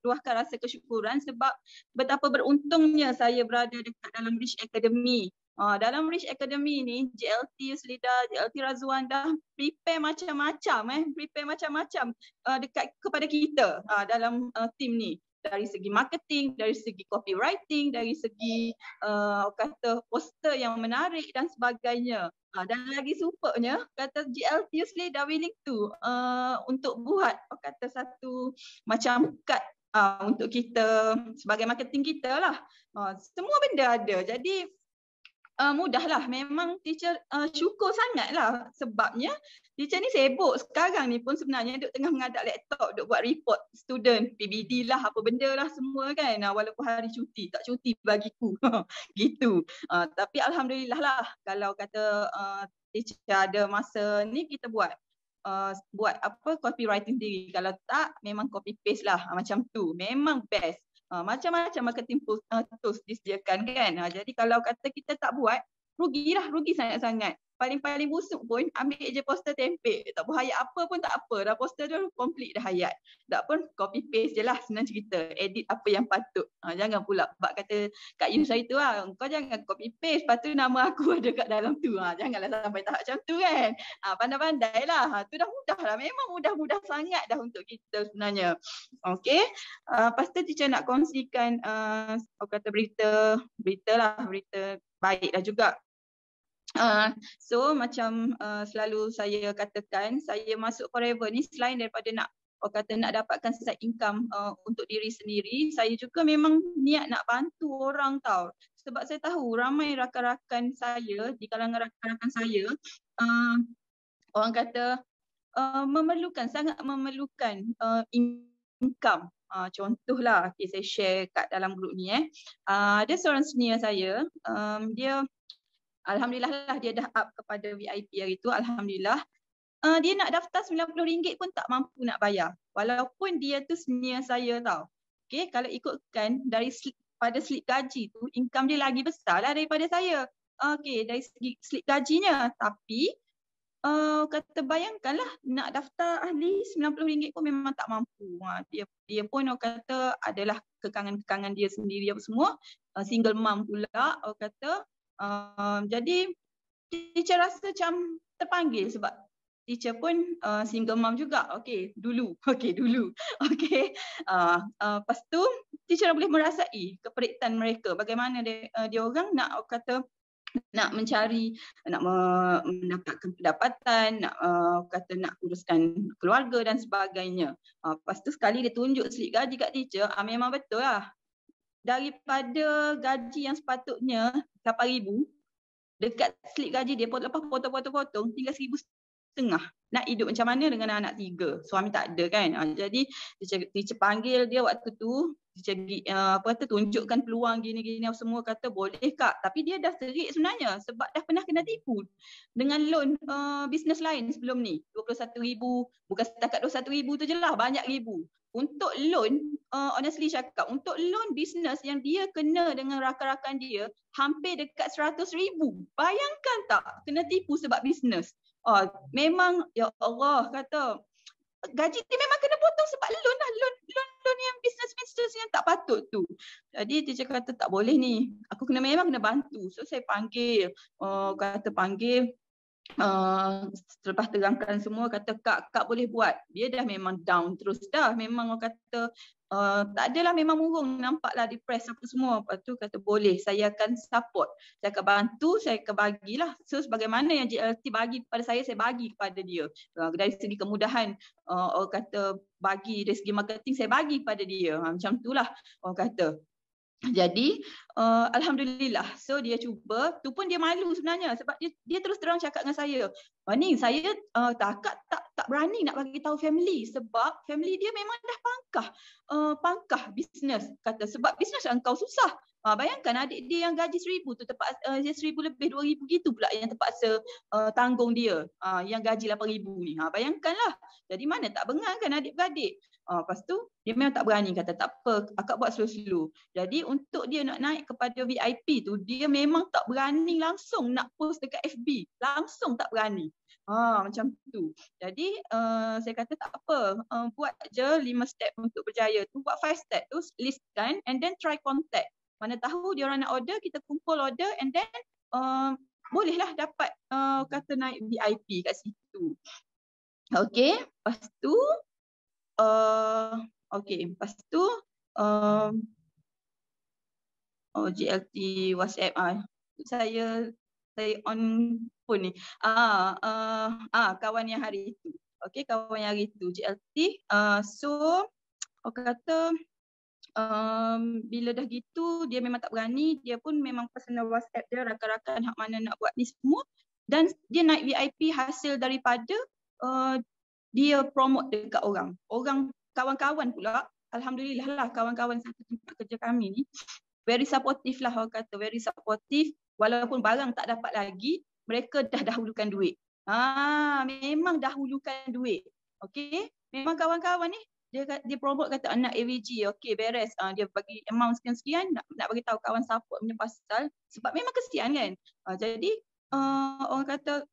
luahkan rasa kesyukuran sebab betapa beruntungnya saya berada dekat dalam Rich Academy. Dalam Rich Academy ni, JLT Yuslida, JLT Razwan dah prepare macam-macam dekat kepada kita dalam team ni. Dari segi marketing, dari segi copywriting, dari segi kata poster yang menarik dan sebagainya. Dan lagi supernya, kata JLT Yusli dah willing to untuk buat kata satu macam kad untuk kita sebagai marketing kita lah. Semua benda ada. Jadi mudahlah. Memang teacher syukur sangatlah sebabnya teacher ni sibuk sekarang ni pun sebenarnya duk tengah mengadap laptop, duk buat report student, PBD lah, apa benda lah semua kan. Walaupun hari cuti, tak cuti bagiku. Gitu. Tapi alhamdulillah lah kalau kata teacher ada masa ni kita buat apa copywriting diri. Kalau tak memang copy paste lah macam tu. Memang best. Macam-macam marketing tools disediakan kan. Jadi kalau kata kita tak buat, rugi sangat-sangat. Paling-paling busuk pun ambil je poster tempel. Tak buat hayat apa pun tak apa. Dah poster tu complete dah hayat. Tak pun copy paste je lah, senang cerita. Edit apa yang patut. Jangan pula bab kata Kak Yus hari tu kau jangan copy paste, lepas tu nama aku ada kat dalam tu. Janganlah sampai tahap macam tu kan. Pandai-pandai lah. Tu dah mudah lah. Memang mudah-mudah sangat dah untuk kita sebenarnya. Okay. Lepas tu teacher nak kongsikan kata berita baik lah juga. So macam selalu saya katakan, saya masuk Forever ni selain daripada nak dapatkan side income untuk diri sendiri, saya juga memang niat nak bantu orang tau. Sebab saya tahu ramai rakan-rakan saya, di kalangan rakan-rakan saya, orang kata sangat memerlukan income. Contohlah, saya share kat dalam grup ni. Ada seorang senior saya, dia alhamdulillah lah dia dah up kepada VIP hari tu, alhamdulillah. Dia nak daftar RM90 pun tak mampu nak bayar. Walaupun dia tu senior saya tau. Okay, kalau ikutkan dari pada slip gaji tu, income dia lagi besar lah daripada saya. Okay, dari segi slip gajinya. Tapi kata bayangkanlah nak daftar ahli RM90 pun memang tak mampu. Dia pun kata adalah kekangan-kekangan dia sendiri apa semua. Single mom pula kata. Jadi teacher rasa macam terpanggil sebab teacher pun single mom juga. Dulu. Lepas tu teacher boleh merasai keperitan mereka. Bagaimana dia orang nak mencari, nak mendapatkan pendapatan, nak uruskan keluarga dan sebagainya. Lepas tu sekali dia tunjuk slip gaji kat teacher, memang betul lah. Daripada gaji yang sepatutnya RM8,000, dekat slip gaji dia lepas potong tinggal 1,500 nak hidup macam mana dengan anak 3, suami tak ada kan. Jadi teacher panggil dia waktu tu, teacher tunjukkan peluang gini-gini semua, kata boleh kak, tapi dia dah serik sebenarnya sebab dah pernah kena tipu dengan loan bisnes lain sebelum ni. 21,000, bukan setakat 21,000 tu je lah, banyak ribu. Untuk loan, honestly cakap, untuk loan bisnes yang dia kena dengan rakan-rakan dia hampir dekat 100,000. Bayangkan tak kena tipu sebab bisnes. Memang ya Allah, kata gaji dia memang kena potong sebab loan lah, loan yang bisnes yang tak patut tu. Jadi teacher kata tak boleh ni, aku memang kena bantu. So saya panggil, selepas terangkan semua, kata kak boleh buat. Dia dah memang down terus dah, memang orang kata tak adalah, memang murung, nampaklah depress apa semua. Lepas tu kata boleh, saya akan support, saya akan bantu, saya akan bagilah. So sebagaimana yang JLT bagi kepada saya bagi kepada dia. Dari segi kemudahan, orang kata bagi dari segi marketing, saya bagi kepada dia. Macam itulah orang kata. Jadi alhamdulillah, so dia cuba, tu pun dia malu sebenarnya sebab dia terus terang cakap dengan saya, ni saya tak berani nak bagi tahu family sebab family dia memang dah pangkah bisnes, kata sebab bisnes engkau susah. Bayangkan adik dia yang gaji 1,000 tu terpaksa 1,000 lebih 2,000 gitu pula yang terpaksa tanggung dia, yang gaji 8,000 ni. Bayangkanlah, jadi mana tak bengang kan adik-beradik. Lepas tu dia memang tak berani, kata tak apa, akak buat slow-slow. Jadi untuk dia nak naik kepada VIP tu, dia memang tak berani langsung nak post dekat FB, langsung tak berani. Macam tu. Jadi saya kata tak apa, buat je 5 step untuk berjaya tu, buat 5 step tu, listkan and then try contact. Mana tahu dia orang nak order, kita kumpul order and then bolehlah dapat kata naik VIP kat situ. Okey, lepas tu JLT WhatsApp saya on phone ni. Kawan yang hari itu. Okey, kawan yang hari itu JLT. So orang kata bila dah gitu dia memang tak berani, dia pun memang personal WhatsApp dia rakan-rakan hak mana nak buat ni semua, dan dia naik VIP hasil daripada dia promote dekat orang kawan-kawan pula. Alhamdulillah lah, kawan-kawan satu tempat kerja kami ni very supportive lah, orang kata very supportive. Walaupun barang tak dapat lagi, mereka dah dahulukan duit. Memang dahulukan duit. Okey, memang kawan-kawan ni dia promote, kata anak AVG, okey beres, dia bagi amount sekian-sekian, nak bagi tahu kawan support punya pasal sebab memang kesian kan. Jadi orang kata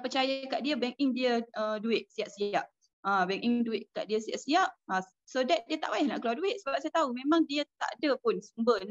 percaya kat dia, bank in dia duit siap-siap. Bank in duit kat dia siap-siap, so that dia tak payah nak keluar duit sebab saya tahu memang dia tak ada pun sumber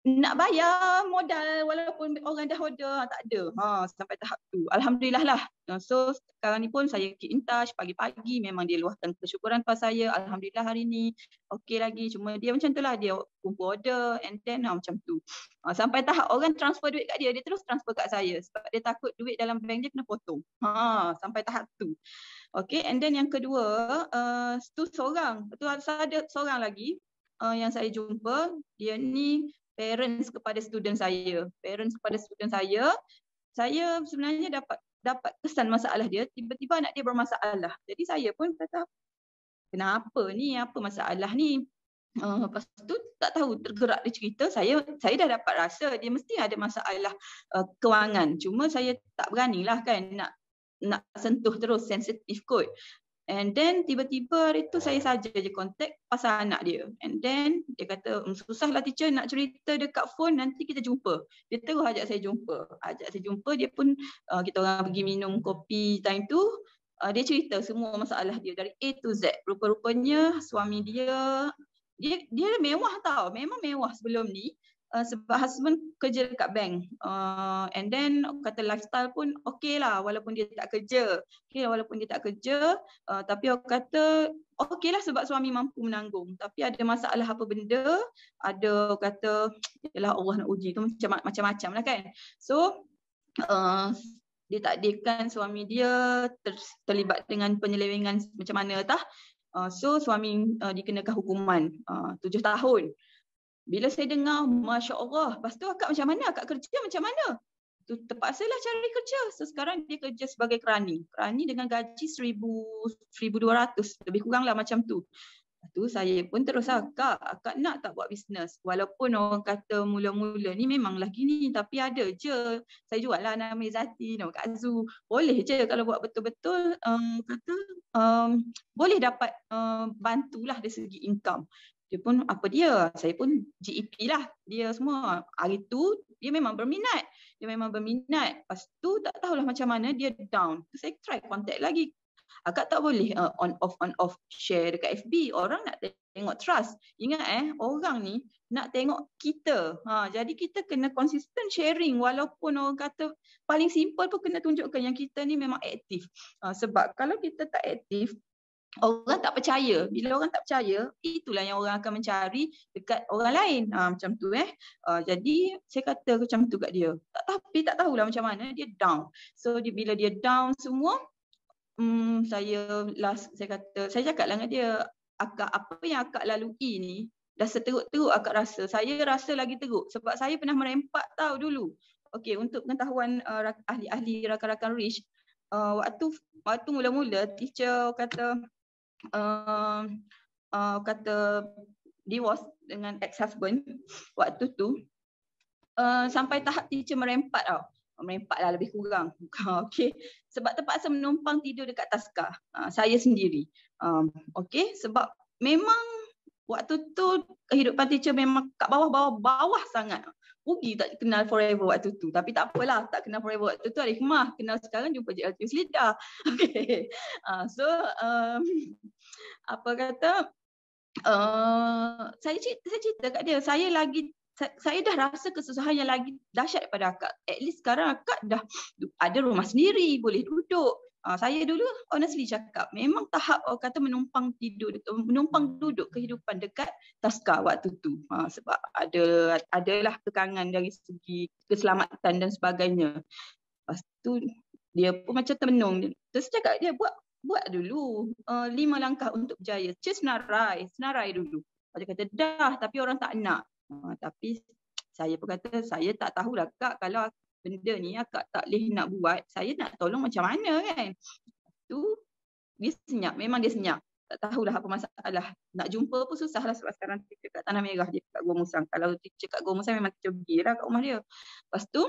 nak bayar modal walaupun orang dah order, tak ada. Sampai tahap tu. Alhamdulillah lah. So sekarang ni pun saya keep in touch pagi-pagi, memang dia luahkan kesyukuran pada saya. Alhamdulillah hari ni okey lagi, cuma dia macam tu lah, dia kumpul order and then macam tu. Sampai tahap orang transfer duit kat dia terus transfer kat saya sebab dia takut duit dalam bank dia kena potong. Sampai tahap tu. Okey, and then yang kedua, tu seorang. Tu ada seorang lagi yang saya jumpa, dia ni parents kepada student saya. Saya sebenarnya dapat kesan masalah dia, tiba-tiba anak dia bermasalah. Jadi saya pun kata, kenapa ni? Apa masalah ni? Lepas tu tak tahu, tergerak dia cerita, saya dah dapat rasa dia mesti ada masalah kewangan. Cuma saya tak beranilah kan nak sentuh terus, sensitif kot. And then tiba-tiba hari tu saya saja je contact pasal anak dia. And then dia kata, susahlah teacher nak cerita dekat phone, nanti kita jumpa. Dia terus ajak saya jumpa. Dia pun kita orang pergi minum kopi time tu. Dia cerita semua masalah dia dari A to Z. Rupa-rupanya suami dia mewah tau. Memang mewah sebelum ni. Sebab husband kerja dekat bank. And then kata lifestyle pun okey lah walaupun dia tak kerja. Tapi orang kata okey lah sebab suami mampu menanggung. Tapi ada masalah apa benda, ada kata yalah Allah nak uji tu macam-macam lah kan. So dia takdirkan suami dia terlibat dengan penyelewengan macam mana tah. So suami dikenakan hukuman 7 tahun. Bila saya dengar, Masya Allah, lepas tu akak macam mana? Akak kerja macam mana? Tu terpaksalah cari kerja. So sekarang dia kerja sebagai kerani. Kerani dengan gaji 1,200, lebih kurang lah macam tu. Lepas tu saya pun terus akak nak tak buat bisnes? Walaupun orang kata mula-mula ni memanglah gini, tapi ada je. Saya jual lah nama Izzati, nama Kak Zu. Boleh je kalau buat betul-betul boleh dapat bantulah dari segi income. Dia pun apa dia? Saya pun GEP lah dia semua. Hari tu dia memang berminat. Lepas tu tak tahulah macam mana dia down. Tu saya try contact lagi. Akak tak boleh on off share dekat FB. Orang nak tengok trust. Ingat orang ni nak tengok kita. Jadi kita kena konsisten sharing walaupun orang kata paling simple pun kena tunjukkan yang kita ni memang aktif. Sebab kalau kita tak aktif, orang tak percaya. Bila orang tak percaya, itulah yang orang akan mencari dekat orang lain. Macam tu jadi saya kata macam tu kat dia. Tapi tak tahulah macam mana dia down. So bila dia down semua, saya kata, saya cakap lah dengan dia, akak apa yang akak lalui ni dah seteruk-teruk akak rasa. Saya rasa lagi teruk sebab saya pernah merempak tahu dulu. Okey, untuk pengetahuan ahli-ahli rakan-rakan Rich, waktu mula-mula teacher kata divorce dengan ex-husband waktu tu, sampai tahap teacher merempat tau. Merempat lah lebih kurang. Okay. Sebab terpaksa menumpang tidur dekat taska. Saya sendiri. Okay. Sebab memang waktu tu kehidupan teacher memang kat bawah sangat. Rugi tak kenal forever waktu tu. Tapi tak apalah, tak kenal forever waktu tu ada hikmah. Kenal sekarang jumpa JL Leader. Okay. So apa kata, saya cerita kat dia, saya dah rasa kesusahan yang lagi dahsyat daripada akak. At least sekarang akak dah ada rumah sendiri, boleh duduk. Saya dulu honestly cakap, memang tahap orang kata menumpang duduk kehidupan dekat taska waktu tu. Sebab adalah tekangan dari segi keselamatan dan sebagainya. Lepas tu dia pun macam termenung. Terus cakap dia buat dulu 5 langkah untuk berjaya. Senarai dulu. Dia kata dah, tapi orang tak nak. Tapi saya pun kata, saya tak tahulah kak, kalau benda ni akak tak boleh nak buat, saya nak tolong macam mana kan. Tu dia senyap, memang dia senyap. Tak tahulah apa masalah. Nak jumpa pun susah lah sebab sekarang teacher kat Tanah Merah, dia kat Gua Musang. Kalau teacher kat Gua Musang memang teacher pergi lah kat rumah dia. Lepas tu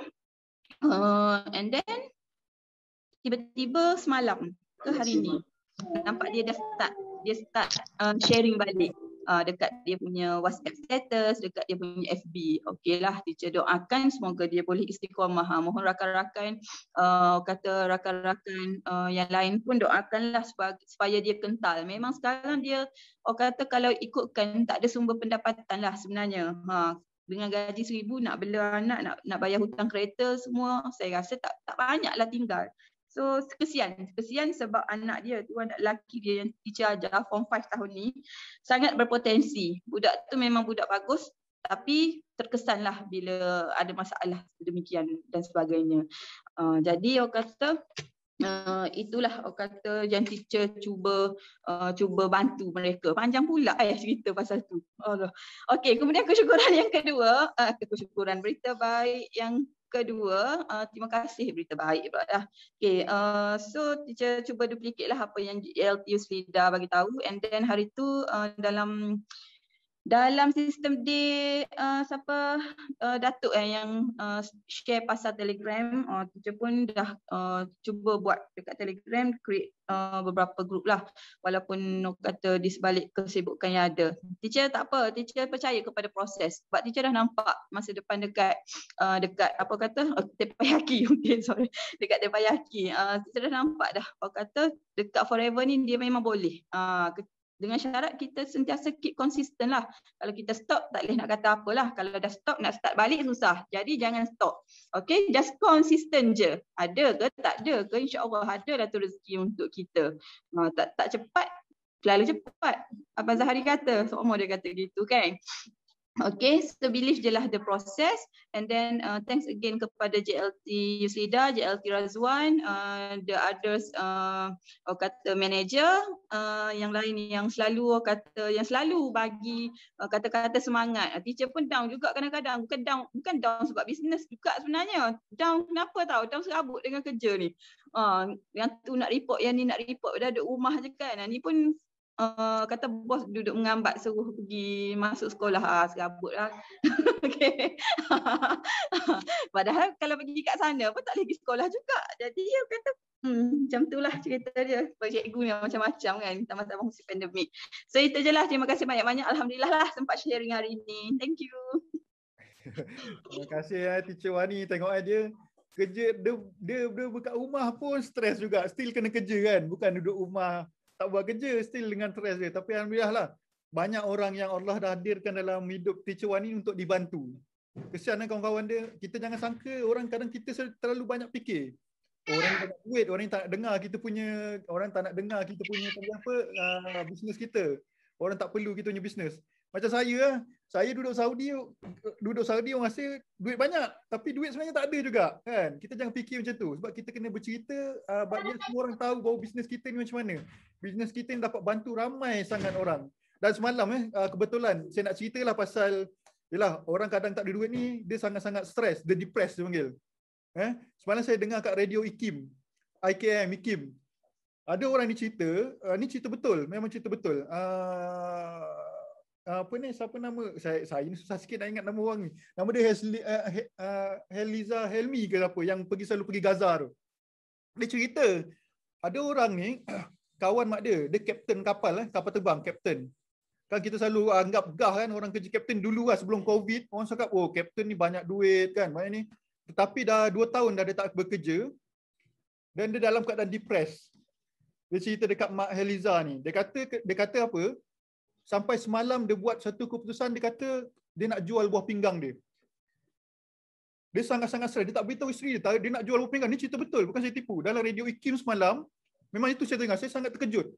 and then tiba-tiba semalam ke hari ni nampak dia dah start sharing balik dekat dia punya WhatsApp status, dekat dia punya FB. Okeylah, teacher doakan semoga dia boleh istiqamah. Mohon rakan-rakan yang lain pun doakanlah supaya dia kental. Memang sekarang dia kata kalau ikutkan tak ada sumber pendapatan lah sebenarnya. Dengan gaji 1,000 nak bela anak, nak bayar hutang kereta semua, saya rasa tak banyaklah tinggal. So kesian sebab anak dia tu, anak lelaki dia yang teacher ajar form 5 tahun ni, sangat berpotensi. Budak tu memang budak bagus tapi terkesanlah bila ada masalah demikian dan sebagainya. Jadi orang kata itulah orang kata yang teacher cuba bantu mereka. Panjang pula cerita pasal tu. Okey, kemudian kesyukuran yang kedua, kesyukuran berita baik yang kedua, terima kasih berita baik pula dah. Okay, so teacher cuba duplicate lah apa yang LTU Slida bagi tahu, and then hari tu dalam sistem day Datuk yang share pasal Telegram, teacher pun dah cuba buat dekat Telegram, create beberapa group lah, walaupun kata di sebalik kesibukan yang ada. Teacher tak apa, teacher percaya kepada proses sebab teacher dah nampak masa depan dekat apa kata Tepayaki. Okay, sorry, dekat Tepayaki. Teacher dah nampak dah apa kata dekat Forever ni dia memang boleh. Dengan syarat kita sentiasa keep konsisten lah. Kalau kita stop, tak boleh nak kata apalah. Kalau dah stop, nak start balik susah. Jadi jangan stop. Okay, just konsisten je. Ada ke tak ada ke, insyaAllah ada lah tu rezeki untuk kita. Tak cepat, terlalu cepat. Abang Zahari kata, seumur dia kata gitu kan. Okay, so believe je lah the process, and then thanks again kepada JLT Yuslida, JLT Razwan, the others kata manager, yang lain yang selalu kata, yang selalu bagi kata-kata semangat. Teacher pun down juga kadang-kadang, bukan down sebab business juga sebenarnya. Down kenapa tahu? Down serabut dengan kerja ni. Yang tu nak report, yang ni nak report, dah duduk rumah je kan. Ni pun kata bos duduk mengambat suruh pergi masuk sekolah, serabut lah. Okay. Padahal kalau pergi kat sana pun tak lagi sekolah juga. Jadi dia kata macam tu lah cerita dia. Cikgu ni macam-macam kan, sama-sama musim pandemik. So itu je lah, terima kasih banyak-banyak. Alhamdulillah lah sempat sharing hari ni. Thank you. Terima kasih Teacher Wani. Tengok dia kerja, dia dekat rumah pun stres juga. Still kena kerja kan, bukan duduk rumah tak buat kerja, still dengan stres dia. Tapi alhamdulillah lah, banyak orang yang Allah dah hadirkan dalam hidup Teacher Wani untuk dibantu. Kesian kawan-kawan dia. Kita jangan sangka orang, kadang kita terlalu banyak fikir. Orang tak nak duit, orang tak nak dengar kita punya, orang tak nak dengar kita punya bisnes kita. Orang tak perlu kita punya bisnes. Macam saya duduk Saudi orang rasa duit banyak, tapi duit sebenarnya tak ada juga kan. Kita jangan fikir macam tu, sebab kita kena bercerita bagi semua orang tahu bahawa bisnes kita ni macam mana. Bisnes kita ni dapat bantu ramai sangat orang. Dan semalam kebetulan saya nak ceritalah pasal, yalah, orang kadang tak ada duit ni, dia sangat-sangat stres, dia depressed dia panggil. Semalam saya dengar kat radio IKIM. Ada orang ni cerita betul, memang cerita betul. Apa ni, siapa nama, saya ni susah sikit nak ingat nama orang ni. Nama dia Heliza Helmi ke apa, yang selalu pergi Gaza tu. Dia cerita ada orang ni, kawan mak dia kapten kapal terbang, kapten. Kan kita selalu anggap gah kan orang kerja kapten dulu lah, sebelum COVID. Orang cakap oh kapten ni banyak duit kan, banyak ni. Tetapi dah 2 tahun dah dia tak bekerja dan dia dalam keadaan depressed. Dia cerita dekat mak Heliza ni. Dia kata apa? Sampai semalam dia buat satu keputusan, dia kata dia nak jual buah pinggang dia. Dia sangat-sangat stres. Dia tak beritahu isteri dia nak jual buah pinggang. Ni cerita betul, bukan saya tipu. Dalam radio IKIM semalam, memang itu saya dengar. Saya sangat terkejut.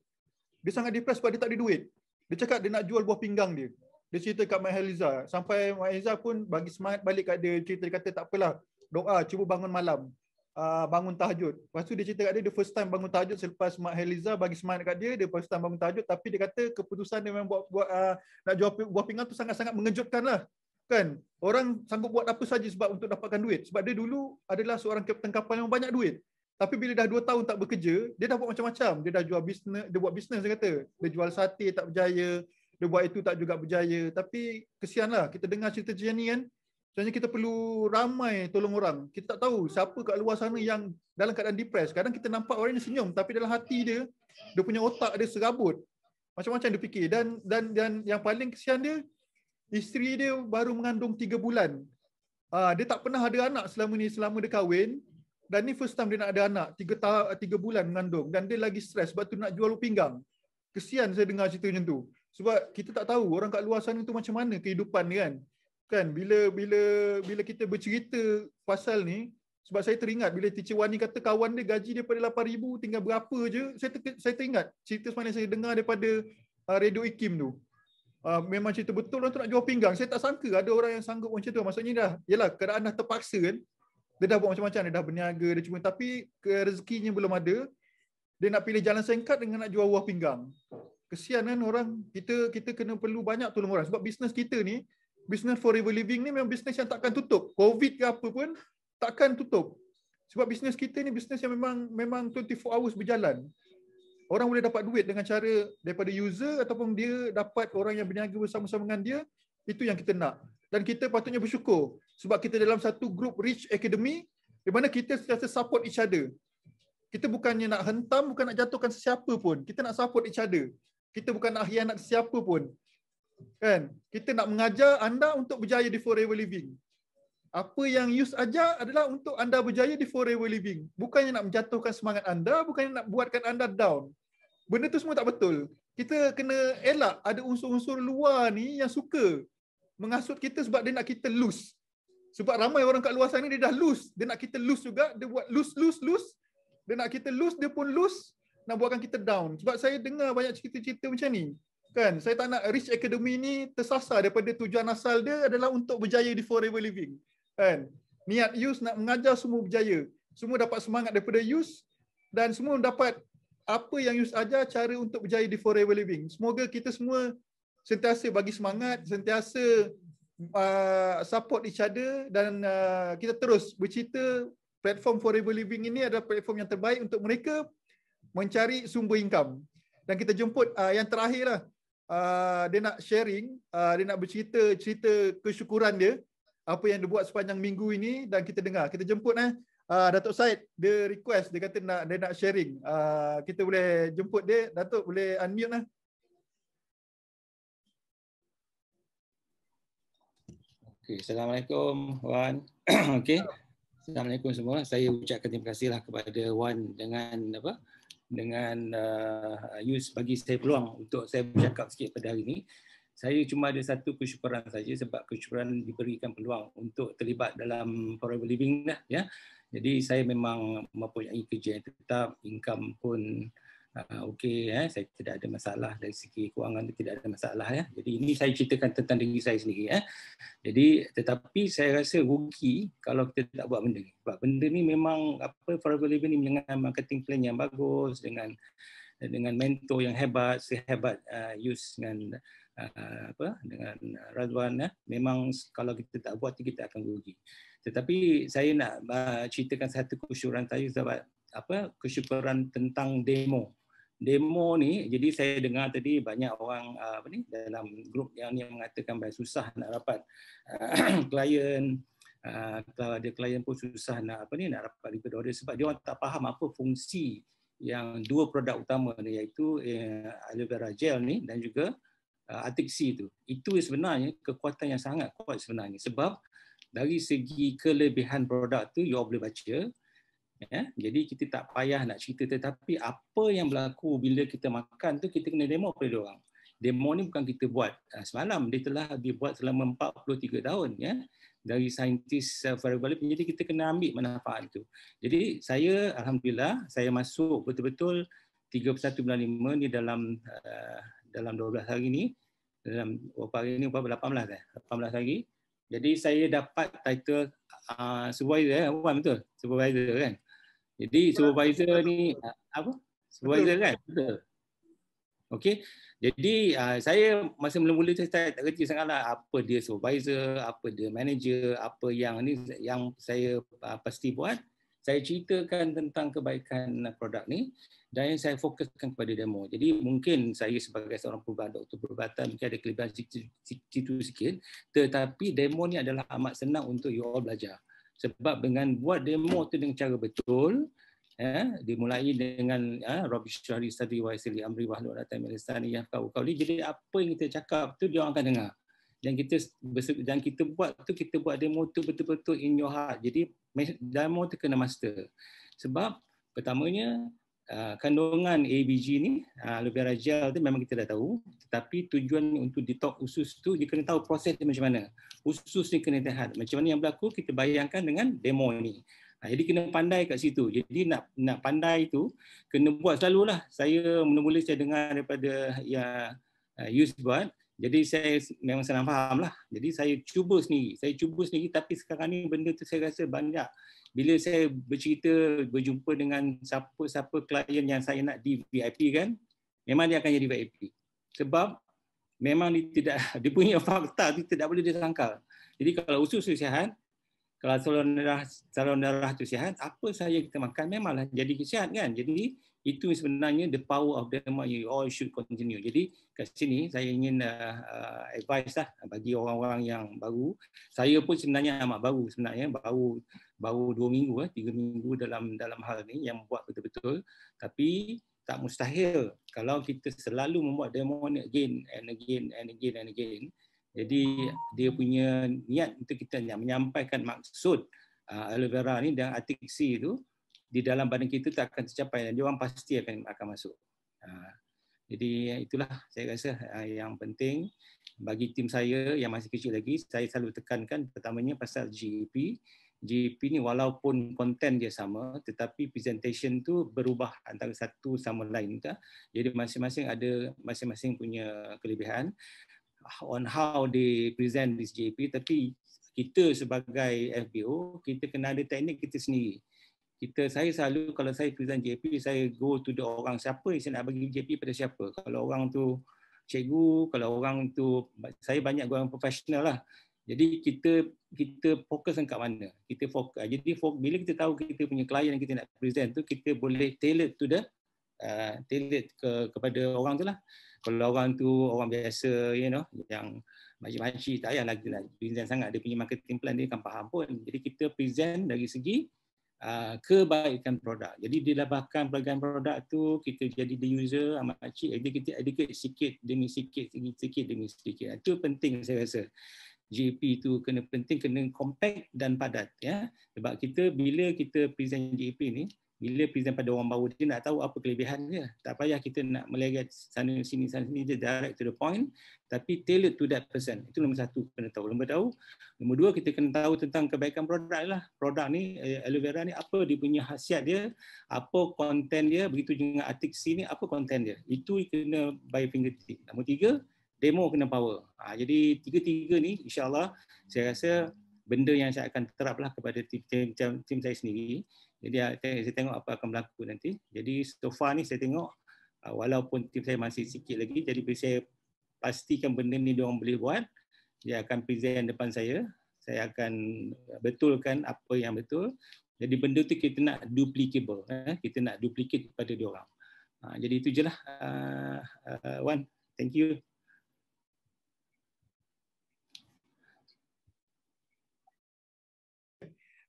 Dia sangat depressed sebab dia tak ada duit. Dia cakap dia nak jual buah pinggang dia. Dia cerita kat Mak Heliza. Sampai Mak Heliza pun bagi semangat balik kat dia. Dia kata tak apalah, doa, cuba bangun malam. Bangun tahajud. Lepas tu dia cerita kat dia first time bangun tahajud selepas Mak Heliza bagi semangat kat dia first time bangun tahajud. Tapi dia kata keputusan dia memang nak jual buah pinggang tu sangat-sangat mengejutkan lah. Kan? Orang sanggup buat apa saja sebab untuk dapatkan duit. Sebab dia dulu adalah seorang kapten kapal yang banyak duit. Tapi bila dah 2 tahun tak bekerja, dia dah buat macam-macam. Dia dah jual bisnes, dia buat bisnes dia kata. Dia jual sate tak berjaya, dia buat itu tak juga berjaya. Tapi kesianlah kita dengar cerita macam ni kan. Sebenarnya kita perlu ramai tolong orang. Kita tak tahu siapa kat luar sana yang dalam keadaan depressed. Kadang kita nampak orang ni senyum tapi dalam hati dia punya otak dia serabut. Macam-macam dia fikir. Dan yang paling kesian dia, isteri dia baru mengandung 3 bulan. Dia tak pernah ada anak selama dia kahwin. Dan ni first time dia nak ada anak. 3 bulan mengandung. Dan dia lagi stres sebab tu nak jual pinggang. Kesian saya dengar cerita macam tu. Sebab kita tak tahu orang kat luar sana tu macam mana kehidupan dia kan. Kan bila kita bercerita pasal ni, sebab saya teringat bila Teacher Wani kata kawan dia gaji daripada 8,000 tinggal berapa je, saya teringat cerita semalam saya dengar daripada radio IKIM tu. Memang cerita betul orang tu nak jual pinggang. Saya tak sangka ada orang yang sanggup macam tu. Maksudnya dah, yalah keadaan dah terpaksa kan. Dia dah buat macam-macam, dia dah berniaga, dia cuma tapi rezekinya belum ada. Dia nak pilih jalan singkat dengan nak jual buah pinggang. Kesian kan orang, kita kena perlu banyak tolong orang sebab bisnes kita ni, bisnes Forever Living ni memang bisnes yang takkan tutup. COVID ke apa pun takkan tutup. Sebab bisnes kita ni bisnes yang memang 24 hours berjalan. Orang boleh dapat duit dengan cara daripada user ataupun dia dapat orang yang berniaga bersama-sama dengan dia. Itu yang kita nak. Dan kita patutnya bersyukur sebab kita dalam satu group Rich Academy di mana kita sentiasa support each other. Kita bukannya nak hentam, bukan nak jatuhkan sesiapa pun. Kita nak support each other. Kita bukan nak khianat sesiapa pun. Kan? Kita nak mengajar anda untuk berjaya di Forever Living. Apa yang Yus ajar adalah untuk anda berjaya di Forever Living. Bukannya nak menjatuhkan semangat anda, bukannya nak buatkan anda down. Benda tu semua tak betul. Kita kena elak ada unsur-unsur luar ni yang suka menghasut kita sebab dia nak kita lose. Sebab ramai orang kat luar sana dia dah lose. Dia nak kita lose juga. Dia buat lose. Dia nak kita lose, dia pun lose. Nak buatkan kita down. Sebab saya dengar banyak cerita-cerita macam ni. Kan, saya tak nak Rich Academy ni tersasar daripada tujuan asal dia adalah untuk berjaya di Forever Living. Kan? Niat Yus nak mengajar semua berjaya. Semua dapat semangat daripada Yus dan semua dapat apa yang Yus ajar, cara untuk berjaya di Forever Living. Semoga kita semua sentiasa bagi semangat, sentiasa support each other dan kita terus bercerita platform Forever Living ini adalah platform yang terbaik untuk mereka mencari sumber income. Dan kita jemput yang terakhir lah. Dia nak sharing, dia nak cerita kesyukuran dia, apa yang dia buat sepanjang minggu ini dan kita dengar. Kita jemput Datuk Syed, dia request, dia kata dia nak sharing. Kita boleh jemput dia. Datuk boleh unmute lah. Okay, Assalamualaikum Wan. Okay. Assalamualaikum semua. Saya ucapkan terima kasihlah kepada Wan dengan Yus bagi saya peluang untuk saya bercakap sikit pada hari ini. Saya cuma ada satu kesyukuran saja sebab kesyukuran diberikan peluang untuk terlibat dalam Forever Living dah ya. Jadi saya memang mempunyai kerja yang tetap, income pun okey ya. Saya tidak ada masalah dari segi kewangan, tidak ada masalah ya. Jadi ini saya ceritakan tentang diri saya sendiri ya. Jadi tetapi saya rasa rugi kalau kita tak buat benda ni. Sebab benda ni memang Forever Living ni dengan marketing plan yang bagus, dengan mentor yang hebat, sehebat Yus dengan dengan Razwan ya. Memang kalau kita tak buat kita akan rugi. Tetapi saya nak ceritakan satu kesyukuran saya sebab kesyukuran tentang demo. Demo ni, jadi saya dengar tadi banyak orang dalam grup yang mengatakan bahawa susah nak dapat klien, kalau ada klien pun susah nak nak dapat repeat order sebab dia orang tak faham apa fungsi yang dua produk utama ni, iaitu aloe vera gel ni dan juga Atixi tu. Itu sebenarnya kekuatan yang sangat kuat sebenarnya sebab dari segi kelebihan produk tu you all boleh baca. Ya, jadi kita tak payah nak cerita, tetapi apa yang berlaku bila kita makan tu kita kena demo pada orang. Demo ni bukan kita buat semalam, dia telah dibuat selama 43 tahun ya dari saintis Forever Living. Jadi kita kena ambil manfaat itu. Jadi saya alhamdulillah saya masuk betul-betul 31 bulan 5 ni dalam 12 hari ni, dalam berapa hari ni, 18 hari. Jadi saya dapat title supervisor Wan, betul? Supervisor kan? Jadi supervisor ni Supervisor kan? Betul. Okey. Jadi saya masa mula-mula saya tak kerti sangatlah apa dia supervisor, apa dia manager, apa yang ni yang saya pasti buat. Saya ceritakan tentang kebaikan produk ni dan yang saya fokuskan kepada demo. Jadi mungkin saya sebagai seorang doktor perubatan mungkin ada kelebihan situ sikit, tetapi demo ni adalah amat senang untuk you all belajar. Sebab dengan buat demo tu dengan cara betul, dimulai dengan Robi Syahri Sadri wa Isli Amri wa Hlul Atam Al-Istani yang kau jadi apa yang kita cakap tu dia orang akan dengar. Dan kita buat demo tu betul-betul in your heart. Jadi demo tu kena master. Sebab pertamanya kandungan ABG ni, aloe vera gel tu memang kita dah tahu, tetapi tujuan untuk detox usus tu dia kena tahu proses dia macam mana. Usus ni kena lihat macam mana yang berlaku, kita bayangkan dengan demo ni. Jadi kena pandai kat situ. Jadi nak pandai tu kena buat selalulah. Saya mula-mula saya dengar daripada Yus buat. Jadi saya memang senang faham lah. Jadi saya cuba sendiri. Tapi sekarang ni benda tu saya rasa banyak. Bila saya berjumpa dengan siapa klien yang saya nak di VIP kan, memang dia akan jadi VIP. Sebab memang dia punya fakta tu tidak boleh disangkal. Jadi kalau usus tu sihat, kalau saluran darah tu sihat, apa sahaja kita makan memanglah jadi sihat kan. Jadi itu sebenarnya the power of demo, you all should continue. Jadi kat sini saya ingin advice lah bagi orang-orang yang baru. Saya pun sebenarnya amat baru sebenarnya, baru 2 minggu 3 minggu dalam hal ni yang buat betul-betul. Tapi tak mustahil kalau kita selalu membuat demo ni again and again and again and again. Jadi dia punya niat untuk kita menyampaikan maksud aloe vera ni dan Atixi tu di dalam badan kita tak akan tercapai dan dia orang pasti akan masuk. Jadi itulah saya rasa yang penting bagi tim saya yang masih kecil lagi, saya selalu tekankan pertamanya pasal GEP. JP ni walaupun konten dia sama tetapi presentation tu berubah antara satu sama lain kan. Jadi masing-masing ada masing-masing punya kelebihan on how they present this JP, tapi kita sebagai FBO kita kena ada teknik kita sendiri. Saya selalu kalau saya present JP, saya go to the orang siapa yang saya nak bagi JP pada siapa. Kalau orang tu cikgu, kalau orang tu, saya banyak orang profesional lah. Jadi kita fokus kat mana? Kita fokus. Jadi bila kita tahu kita punya klien yang kita nak present tu, kita boleh tailor to the kepada orang tu lah. Kalau orang tu orang biasa, you know, yang makcik-makcik tak payah lagi nak present sangat, dia punya marketing plan dia akan faham pun. Jadi kita present dari segi kebaikan produk. Jadi dilabahkan pelbagai produk tu, kita jadi the user makcik, jadi kita educate sikit demi sikit demi sedikit. Itu penting saya rasa. JP tu kena penting, kena compact dan padat ya. Sebab bila kita present JP ni, bila present pada orang baru, dia nak tahu apa kelebihan dia. Tak payah kita nak meleret sana sini, dia direct to the point, tapi tailored to that person. Itu nombor satu, kena tahu. Nombor dua, kita kena tahu tentang kebaikan produk lah. Produk ni, aloe vera ni, apa dia punya khasiat dia, apa konten dia, begitu juga Arctic Sea ni, apa konten dia. Itu kena by fingertip. Nombor tiga, demo kena power. Jadi tiga-tiga ni insyaAllah saya rasa benda yang saya akan teraplah kepada tim saya sendiri. Jadi saya tengok apa akan berlaku nanti. Jadi so far ni saya tengok walaupun tim saya masih sikit lagi, jadi saya pastikan benda ni diorang boleh buat. Dia akan present depan saya akan betulkan apa yang betul. Jadi benda tu kita nak duplicable, kita nak duplicate kepada diorang. Jadi itu je lah Wan. Thank you.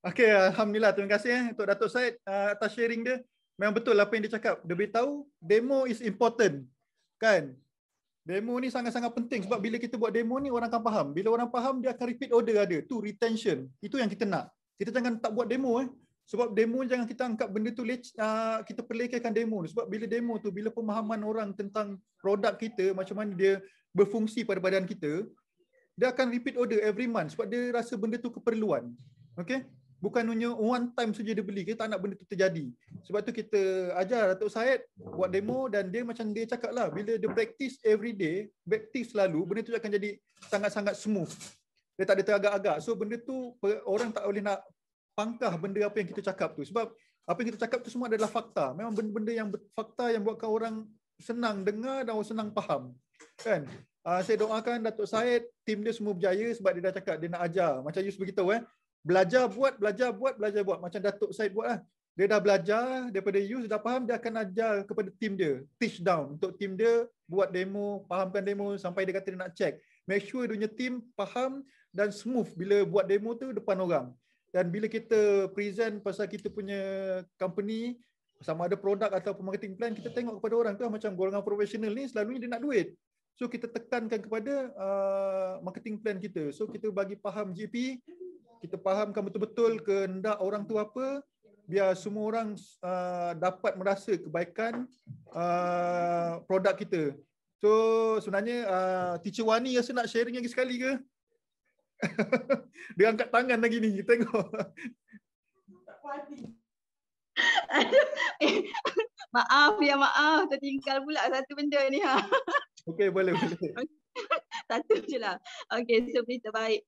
Okey, alhamdulillah, terima kasih untuk Datuk Syed atas sharing dia. Memang betul apa yang dia cakap. Dia beritahu demo is important. Kan? Demo ni sangat-sangat penting sebab bila kita buat demo ni orang akan faham. Bila orang faham dia akan repeat order ada. Tu retention. Itu yang kita nak. Kita jangan tak buat demo Sebab demo jangan kita angkat benda tu kita perlekehkan demo tu. Sebab bila demo tu, bila pemahaman orang tentang produk kita, macam mana dia berfungsi pada badan kita, dia akan repeat order every month sebab dia rasa benda tu keperluan. Okey? Bukan hanya one time saja dia beli, kita tak nak benda tu terjadi. Sebab tu kita ajar Datuk Syed buat demo dan dia macam dia cakap lah, bila dia practice every day, practice selalu, benda tu akan jadi sangat-sangat smooth. Dia tak ada teragak-agak. So benda tu orang tak boleh nak pangkah benda apa yang kita cakap tu. Sebab apa yang kita cakap tu semua adalah fakta. Memang benda-benda yang fakta yang buatkan orang senang dengar dan orang senang faham. Kan? Saya doakan Datuk Syed, tim dia semua berjaya sebab dia dah cakap dia nak ajar. Macam Yus beritahu belajar buat. Macam Datuk Syed buat lah. Dia dah belajar daripada Yus, dah faham, dia akan ajar kepada tim dia. Teach down untuk tim dia, buat demo, fahamkan demo sampai dia kata dia nak check. Make sure dia punya tim faham dan smooth bila buat demo tu depan orang. Dan bila kita present pasal kita punya company, sama ada produk atau marketing plan, kita tengok kepada orang tu macam golongan profesional ni selalunya dia nak duit. So kita tekankan kepada marketing plan kita. So kita bagi faham GP, kita fahamkan betul-betul kehendak orang tu apa, biar semua orang dapat merasa kebaikan produk kita. So sebenarnya Teacher Wani rasa nak sharing lagi sekali ke? Dia angkat tangan lagi ni, kita tengok. Maaf, tertinggal pula satu benda ni. Okey, boleh. Satu je lah. Okay, so berita baik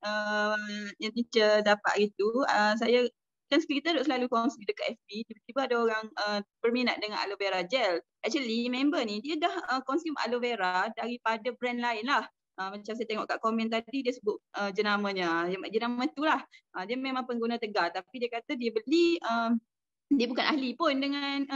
yang teacher dapat itu. Saya kan kita duk selalu kongsi dekat FB, tiba-tiba ada orang berminat dengan aloe vera gel. Actually, member ni dia dah consume aloe vera daripada brand lain lah. Macam saya tengok kat komen tadi, dia sebut jenamanya. Jenama tu lah. Dia memang pengguna tegar, tapi dia kata dia beli, dia bukan ahli pun dengan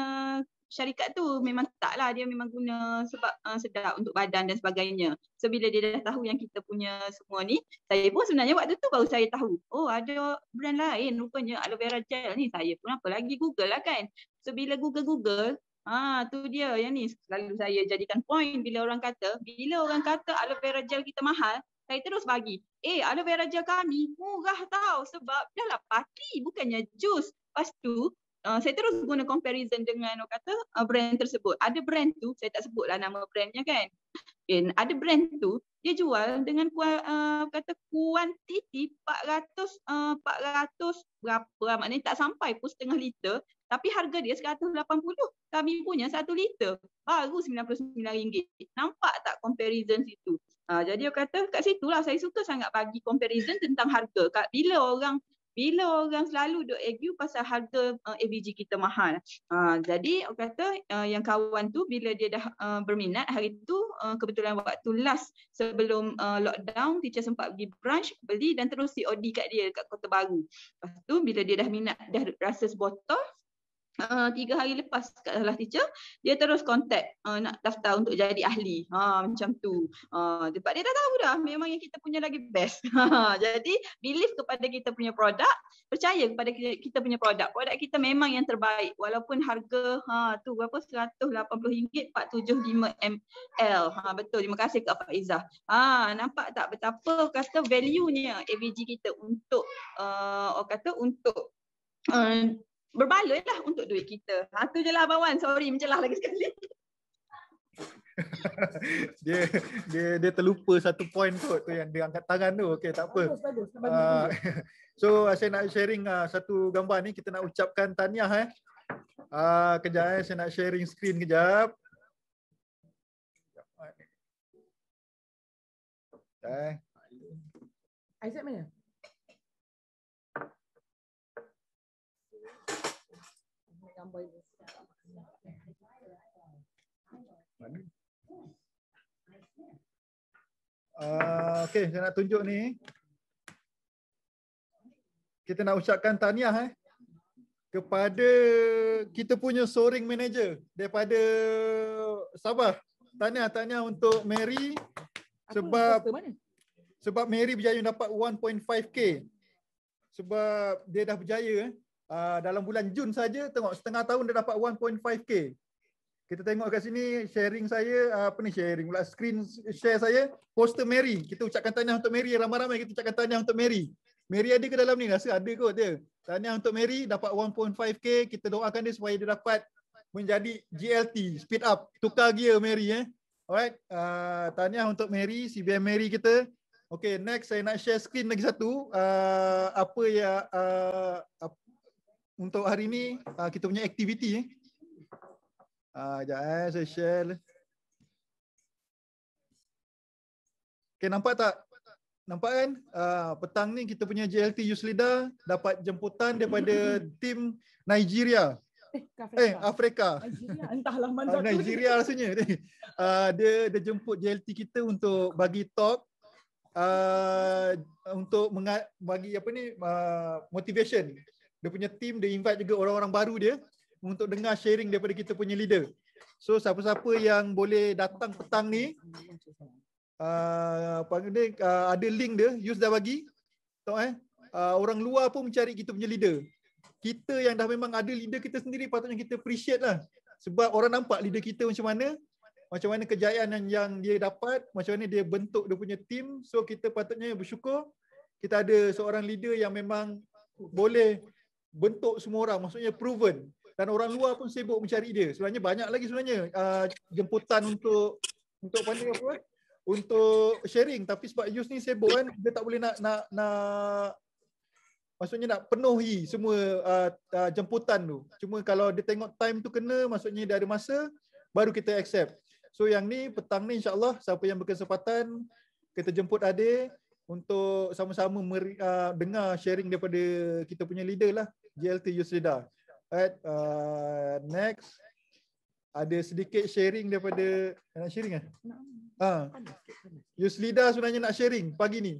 syarikat tu, memang tak lah, dia memang guna sebab sedap untuk badan dan sebagainya. So bila dia dah tahu yang kita punya semua ni, saya pun sebenarnya waktu tu baru saya tahu, oh ada brand lain rupanya aloe vera gel ni. Saya pun apa lagi Google lah kan. So bila Google, tu dia yang ni selalu saya jadikan point bila orang kata aloe vera gel kita mahal, saya terus bagi, aloe vera gel kami murah tau sebab dah lah party bukannya jus. Lepas tu saya terus guna comparison dengan orang kata brand tersebut. Ada brand tu, saya tak sebutlah nama brandnya kan. Ada brand tu, dia jual dengan kata kuantiti 400 berapa, maknanya tak sampai pun setengah liter, tapi harga dia 180. Kami punya 1 liter baru RM99. Nampak tak comparison situ? Jadi dia kata kat situlah saya suka sangat bagi comparison tentang harga. Bila orang selalu duk argue pasal harga AVG kita mahal. Jadi orang kata yang kawan tu bila dia dah berminat hari tu, kebetulan waktu last sebelum lockdown, teacher sempat pergi branch beli dan terus COD kat dia kat Kota Baru. Lepas tu bila dia dah minat, dah rasa sebotol, 3 hari lepas kat salah teacher, dia terus contact nak daftar untuk jadi ahli. Macam tu. Sebab dia dah tahu dah memang yang kita punya lagi best. Jadi believe kepada kita punya produk, percaya kepada kita punya produk. Produk kita memang yang terbaik walaupun harga tu berapa, RM180 475 ml. Betul. Terima kasih Kak Faizah. Nampak tak betapa kata value-nya AVG kita untuk orang kata untuk berbaloi lah untuk duit kita. Tu je lah Abang Wan. Sorry mencelah lagi sekali. dia terlupa satu point tu yang dia angkat tangan tu. Okey, tak apa. So saya nak sharing satu gambar ni, kita nak ucapkan tahniah kejap saya nak sharing screen kejap. Isaac mana? Okey, saya nak tunjuk ni. Kita nak ucapkan tahniah kepada kita punya soaring manager daripada Sabah. Tahniah untuk Mary sebab Mary berjaya dapat 1.5k. Sebab dia dah berjaya dalam bulan Jun saja, tengok setengah tahun dia dapat 1.5k. Kita tengok kat sini sharing saya, sharing pula, screen share saya, poster Mary. Kita ucapkan tahniah untuk Mary, ramai-ramai kita ucapkan tahniah untuk Mary. Mary ada ke dalam ni? Rasa ada kot dia. Tahniah untuk Mary dapat 1.5k. Kita doakan dia supaya dia dapat menjadi GLT, speed up, tukar gear Mary Alright. Tahniah untuk Mary, CBM Mary kita. Okay, next saya nak share screen lagi satu. Untuk hari ni kita punya aktiviti sekejap saya share. Okay, nampak tak? Nampak kan? Petang ni kita punya JLT Youth Leader dapat jemputan daripada tim Nigeria. Afrika. Nigeria, entahlah mana satu. Nigeria rasanya. Dia jemput JLT kita untuk bagi talk, untuk bagi motivation. Dia punya team, dia invite juga orang-orang baru dia untuk dengar sharing daripada kita punya leader. So siapa-siapa yang boleh datang petang ni, ada link dia, Yus dah bagi. Tahu orang luar pun mencari kita punya leader. Kita yang dah memang ada leader kita sendiri, patutnya kita appreciate lah. Sebab orang nampak leader kita macam mana kejayaan yang dia dapat, macam mana dia bentuk dia punya team. So kita patutnya bersyukur kita ada seorang leader yang memang boleh bentuk semua orang, maksudnya proven. Dan orang luar pun sibuk mencari dia. Sebenarnya banyak lagi jemputan untuk untuk sharing, tapi sebab Yus ni sibuk kan, dia tak boleh nak maksudnya nak penuhi semua jemputan tu. Cuma kalau dia tengok time tu kena, maksudnya dia ada masa, baru kita accept. So yang ni petang ni insya-Allah siapa yang berkesempatan kita jemput adik untuk sama-sama dengar sharing daripada kita punya leader lah, JLT Youth Leader. Alright, next ada sedikit sharing daripada nak sharing Youth Leader sebenarnya nak sharing pagi ni.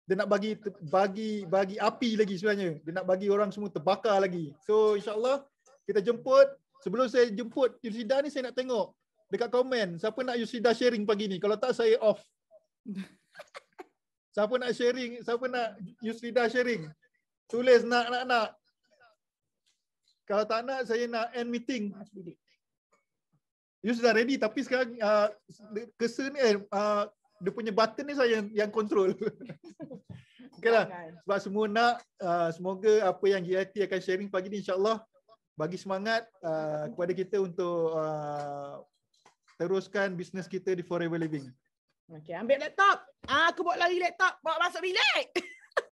Dia nak bagi api lagi sebenarnya. Dia nak bagi orang semua terbakar lagi. So insya-Allah kita jemput. Sebelum saya jemput Youth Leader ni, saya nak tengok dekat komen siapa nak Youth Leader sharing pagi ni. Kalau tak saya off. Siapa nak sharing, siapa nak Youth Leader sharing? Tulis nak. Kalau tak nak, saya nak end meeting. You sudah ready, tapi sekarang kesan ni dia punya button ni saya yang control. Okeylah. Sebab semua nak, semoga apa yang GIT akan sharing pagi ni insya-Allah bagi semangat kepada kita untuk teruskan bisnes kita di Forever Living. Okey, ambil laptop. Aku bawa lari laptop, bawa masuk bilik.